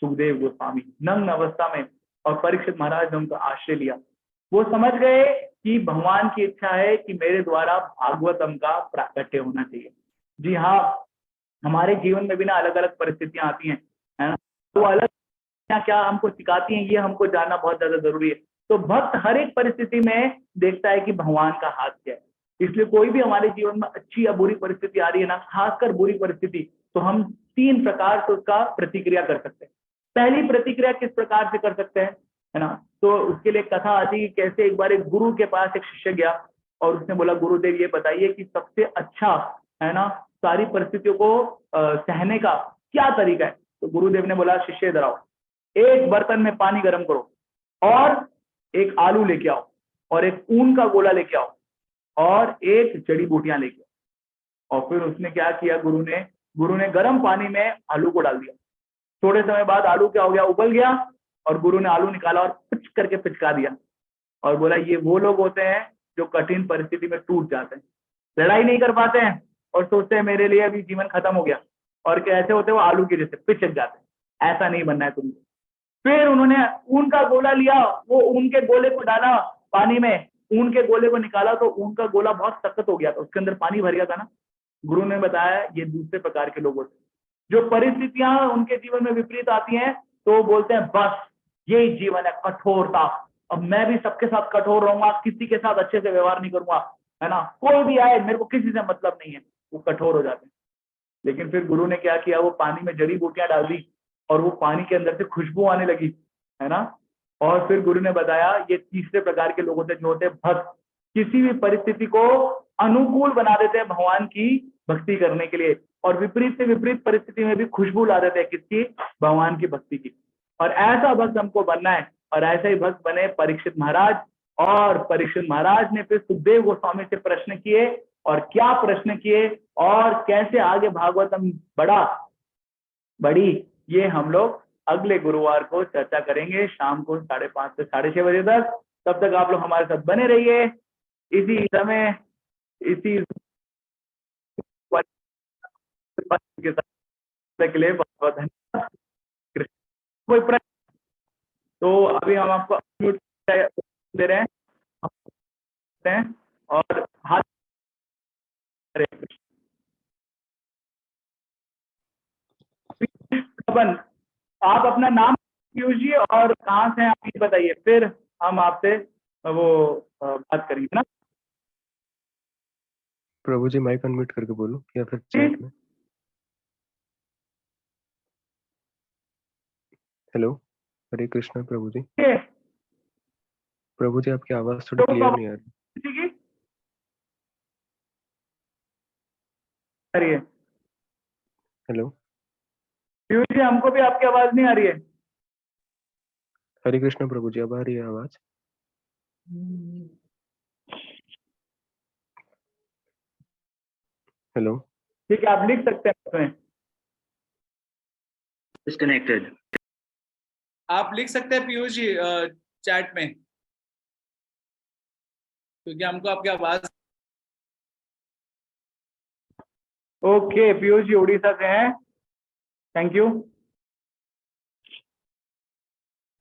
Speaker 1: सुखदेव गोस्वामी नग्न अवस्था में और परीक्षित महाराज ने उनका आश्रय लिया। वो समझ गए कि भगवान की इच्छा है कि मेरे द्वारा भागवतम का प्राकट्य होना चाहिए। जी हाँ, हमारे जीवन में भी ना अलग अलग परिस्थितियां आती हैं, है ना, तो अलग क्या हमको सिखाती हैं, ये हमको जानना बहुत ज्यादा जरूरी है। तो भक्त हर एक परिस्थिति में देखता है कि भगवान का हाथ क्या है। इसलिए कोई भी हमारे जीवन में अच्छी या बुरी परिस्थिति आ रही है ना, खासकर बुरी परिस्थिति, तो हम 3 प्रकार से उसका प्रतिक्रिया कर सकते हैं। पहली प्रतिक्रिया किस प्रकार से कर सकते हैं, है ना, तो उसके लिए कथा आती है कैसे एक बार एक गुरु के पास एक शिष्य गया और उसने बोला, गुरुदेव ये बताइए कि सबसे अच्छा, है ना, सारी परिस्थितियों को सहने का क्या तरीका है। तो गुरुदेव ने बोला, शिष्य इधर आओ, एक बर्तन में पानी गर्म करो और एक आलू लेके आओ और एक ऊन का गोला लेके आओ और एक जड़ी बूटियां लेके आओ। और फिर उसने क्या किया, गुरु ने गर्म पानी में आलू को डाल दिया। थोड़े समय बाद आलू क्या हो गया, उबल गया और गुरु ने आलू निकाला और पिच करके पिचका दिया और बोला, ये वो लोग होते हैं जो कठिन परिस्थिति में टूट जाते हैं, लड़ाई नहीं कर पाते हैं और सोचते हैं मेरे लिए अभी जीवन खत्म हो गया, और कैसे होते हैं वो आलू के जैसे पिचक जाते हैं। ऐसा नहीं बनना है तुमको। फिर उन्होंने ऊन का गोला लिया, वो ऊन के गोले को डाला पानी में, ऊन के गोले को निकाला तो ऊन का गोला बहुत सख्त हो गया था, उसके अंदर पानी भर गया था ना। गुरु ने बताया ये दूसरे प्रकार के लोग होते हैं, जो परिस्थितियां उनके जीवन में विपरीत आती हैं तो वो बोलते हैं बस यही जीवन है, कठोरता, अब मैं भी सबके साथ कठोर रहूंगा, किसी के साथ अच्छे से व्यवहार नहीं करूंगा, है ना, कोई भी आए मेरे को किसी से मतलब नहीं है, वो कठोर हो जाते हैं। लेकिन फिर गुरु ने क्या किया, वो पानी में जड़ी बूटियां डाल दी और वो पानी के अंदर से खुशबू आने लगी, है ना। और फिर गुरु ने बताया ये तीसरे प्रकार के लोग होते हैं जो होते हैं भक्त, किसी भी परिस्थिति को अनुकूल बना देते हैं भगवान की भक्ति करने के लिए, और विपरीत से विपरीत परिस्थिति में भी खुशबू ला देते हैं किसकी, भगवान की भक्ति की। और ऐसा भक्त हमको बनना है और ऐसे ही भक्त बने परीक्षित महाराज। और परीक्षित महाराज ने फिर सुखदेव गोस्वामी से प्रश्न किए, और क्या प्रश्न किए और कैसे आगे भागवतम बढ़ी, ये हम लोग अगले गुरुवार को चर्चा करेंगे, शाम को 5:30 से 6:30 बजे तक। तब तक आप लोग हमारे साथ बने रहिए इसी समय, इसी के साथ के लिए बहुत बहुत धन्यवाद। कोई प्रश्न? तो अभी हम आपको अनम्यूट दे रहे हैं और हाथ आप अपना नाम कीजिए और कहाँ से हैं आप ये बताइए, फिर हम आपसे वो बात करेंगे ना।
Speaker 2: प्रभु जी माइक अनम्यूट करके बोलो या फिर चैट में। हेलो। हरे कृष्णा प्रभु जी।
Speaker 1: ठीक है,
Speaker 2: प्रभु जी आपकी आवाज थोड़ी क्लियर नहीं आ रही।
Speaker 1: ठीक है, आ रही है
Speaker 2: हेलो।
Speaker 1: पीयूष जी, हमको भी आपकी आवाज नहीं आ रही है।
Speaker 2: हरे कृष्णा प्रभु जी, अब आ रही है आवाज। हेलो।
Speaker 1: ठीक है, आप लिख सकते हैं उसमें।
Speaker 3: डिस्कनेक्टेड।
Speaker 4: आप लिख सकते हैं पीयूष जी चैट में, क्योंकि हमको आपकी आवाज।
Speaker 1: ओके, पीयूष जी उड़ीसा से हैं, थैंक यू।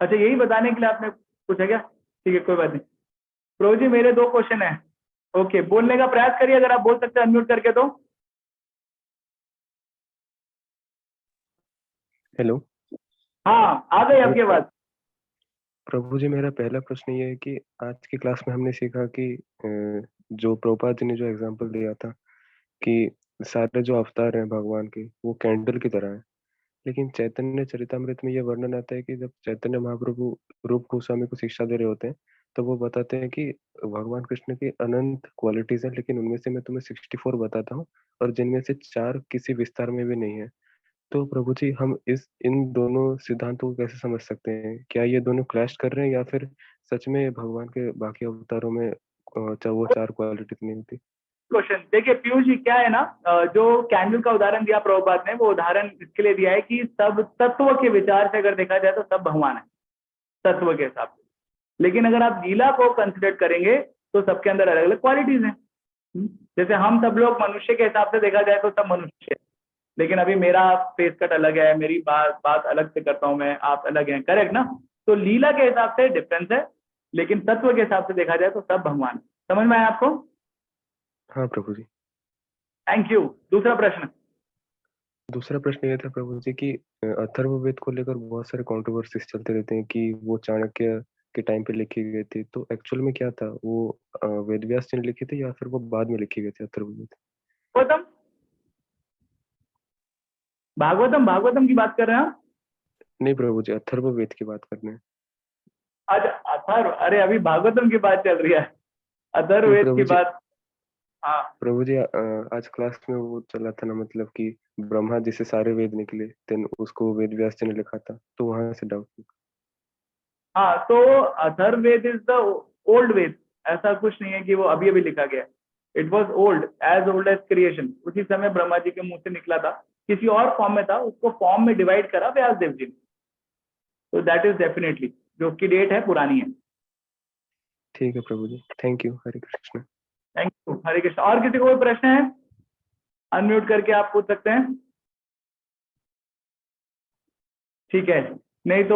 Speaker 1: अच्छा, यही बताने के लिए आपने पूछा क्या? ठीक है, कोई बात नहीं। प्रभु जी मेरे 2 क्वेश्चन है। ओके, बोलने का प्रयास करिए, अगर आप बोल सकते हैं अनम्यूट करके तो।
Speaker 2: हेलो।
Speaker 1: हाँ, आ गई आपकी आवाज।
Speaker 2: प्रभु जी मेरा पहला प्रश्न ये है कि आज की क्लास में हमने सीखा कि जो प्रभुपाद जी ने जो एग्जाम्पल दिया था कि सारे जो अवतार हैं भगवान के वो कैंडल की तरह हैं, लेकिन चैतन्य चरितमृत में ये वर्णन आता है कि जब चैतन्य महाप्रभु रूप गोस्वामी को शिक्षा दे रहे होते हैं तो वो बताते हैं कि भगवान कृष्ण की अनंत क्वालिटीज हैं, लेकिन उनमें से मैं तुम्हें 64 बताता हूँ और जिनमें से 4 किसी विस्तार में भी नहीं है। तो प्रभु जी हम इस इन दोनों सिद्धांतों को कैसे समझ सकते हैं? क्या ये दोनों क्लैश कर रहे हैं या फिर सच में भगवान के बाकी अवतारों में वो 4 क्वालिटीज नहीं होती?
Speaker 1: क्वेश्चन देखिए पीयूष जी, क्या है ना, जो कैंडल का उदाहरण दिया प्रभुपाद ने, वो उदाहरण इसके लिए दिया है कि सब तत्व के विचार से अगर देखा जाए तो सब भगवान है, तत्व के हिसाब से। लेकिन अगर आप लीला को कंसिडर करेंगे तो सबके अंदर अलग अलग क्वालिटीज हैं। जैसे हम सब लोग मनुष्य के हिसाब से देखा जाए तो सब मनुष्य है, लेकिन अभी मेरा फेस कट अलग है, मेरी बात अलग से करता हूं मैं, आप अलग हैं, करेक्ट ना? तो लीला के हिसाब से डिफरेंस है, लेकिन तत्व के हिसाब से देखा जाए तो सब भगवान। समझ में आया आपको?
Speaker 2: हाँ प्रभु जी।
Speaker 1: Thank you. दूसरा प्रश्न।
Speaker 2: दूसरा प्रश्न ये था प्रभु जी कि अथर्ववेद को लेकर बहुत सारे कंट्रोवर्सीज चलते रहते हैं कि वो चाणक्य के टाइम पे लिखी गई थी, तो एक्चुअल में क्या था वो? वेद व्यास जी ने लिखी थी या फिर वो बाद में लिखी गई थी अथर्ववेद?
Speaker 1: भागवतम, भागवतम की बात कर रहे हैं आप?
Speaker 2: नहीं प्रभु जी, अथर्ववेद की बात करने हैं।
Speaker 1: आज अथर्व, अरे अभी भागवतम की बात चल रही है, अथर्ववेद की
Speaker 2: प्रभु जी,
Speaker 1: बात। हाँ
Speaker 2: प्रभु जी आज क्लास में वो चला था ना, मतलब कि ब्रह्मा जी से सारे वेद निकले, देन उसको वेद व्यास जी ने लिखा था, तो वहां से डाउट।
Speaker 1: हाँ, तो अथर्ववेद इज द ओल्ड वेद, ऐसा कुछ नहीं है कि वो अभी अभी लिखा गया। It was old age creation. उसी समय ब्रह्मा जी के मुंह से निकला था, किसी और फॉर्म में था, उसको फॉर्म में डिवाइड करा व्यास देव जी ने। तो दैट इज डेफिनेटली, जो उसकी डेट है पुरानी है।
Speaker 2: ठीक है प्रभु जी, thank you. Hare Krishna.
Speaker 1: Thank you, Hare Krishna. और किसी को कोई प्रश्न है? अनम्यूट करके आप पूछ सकते हैं, ठीक है, नहीं तो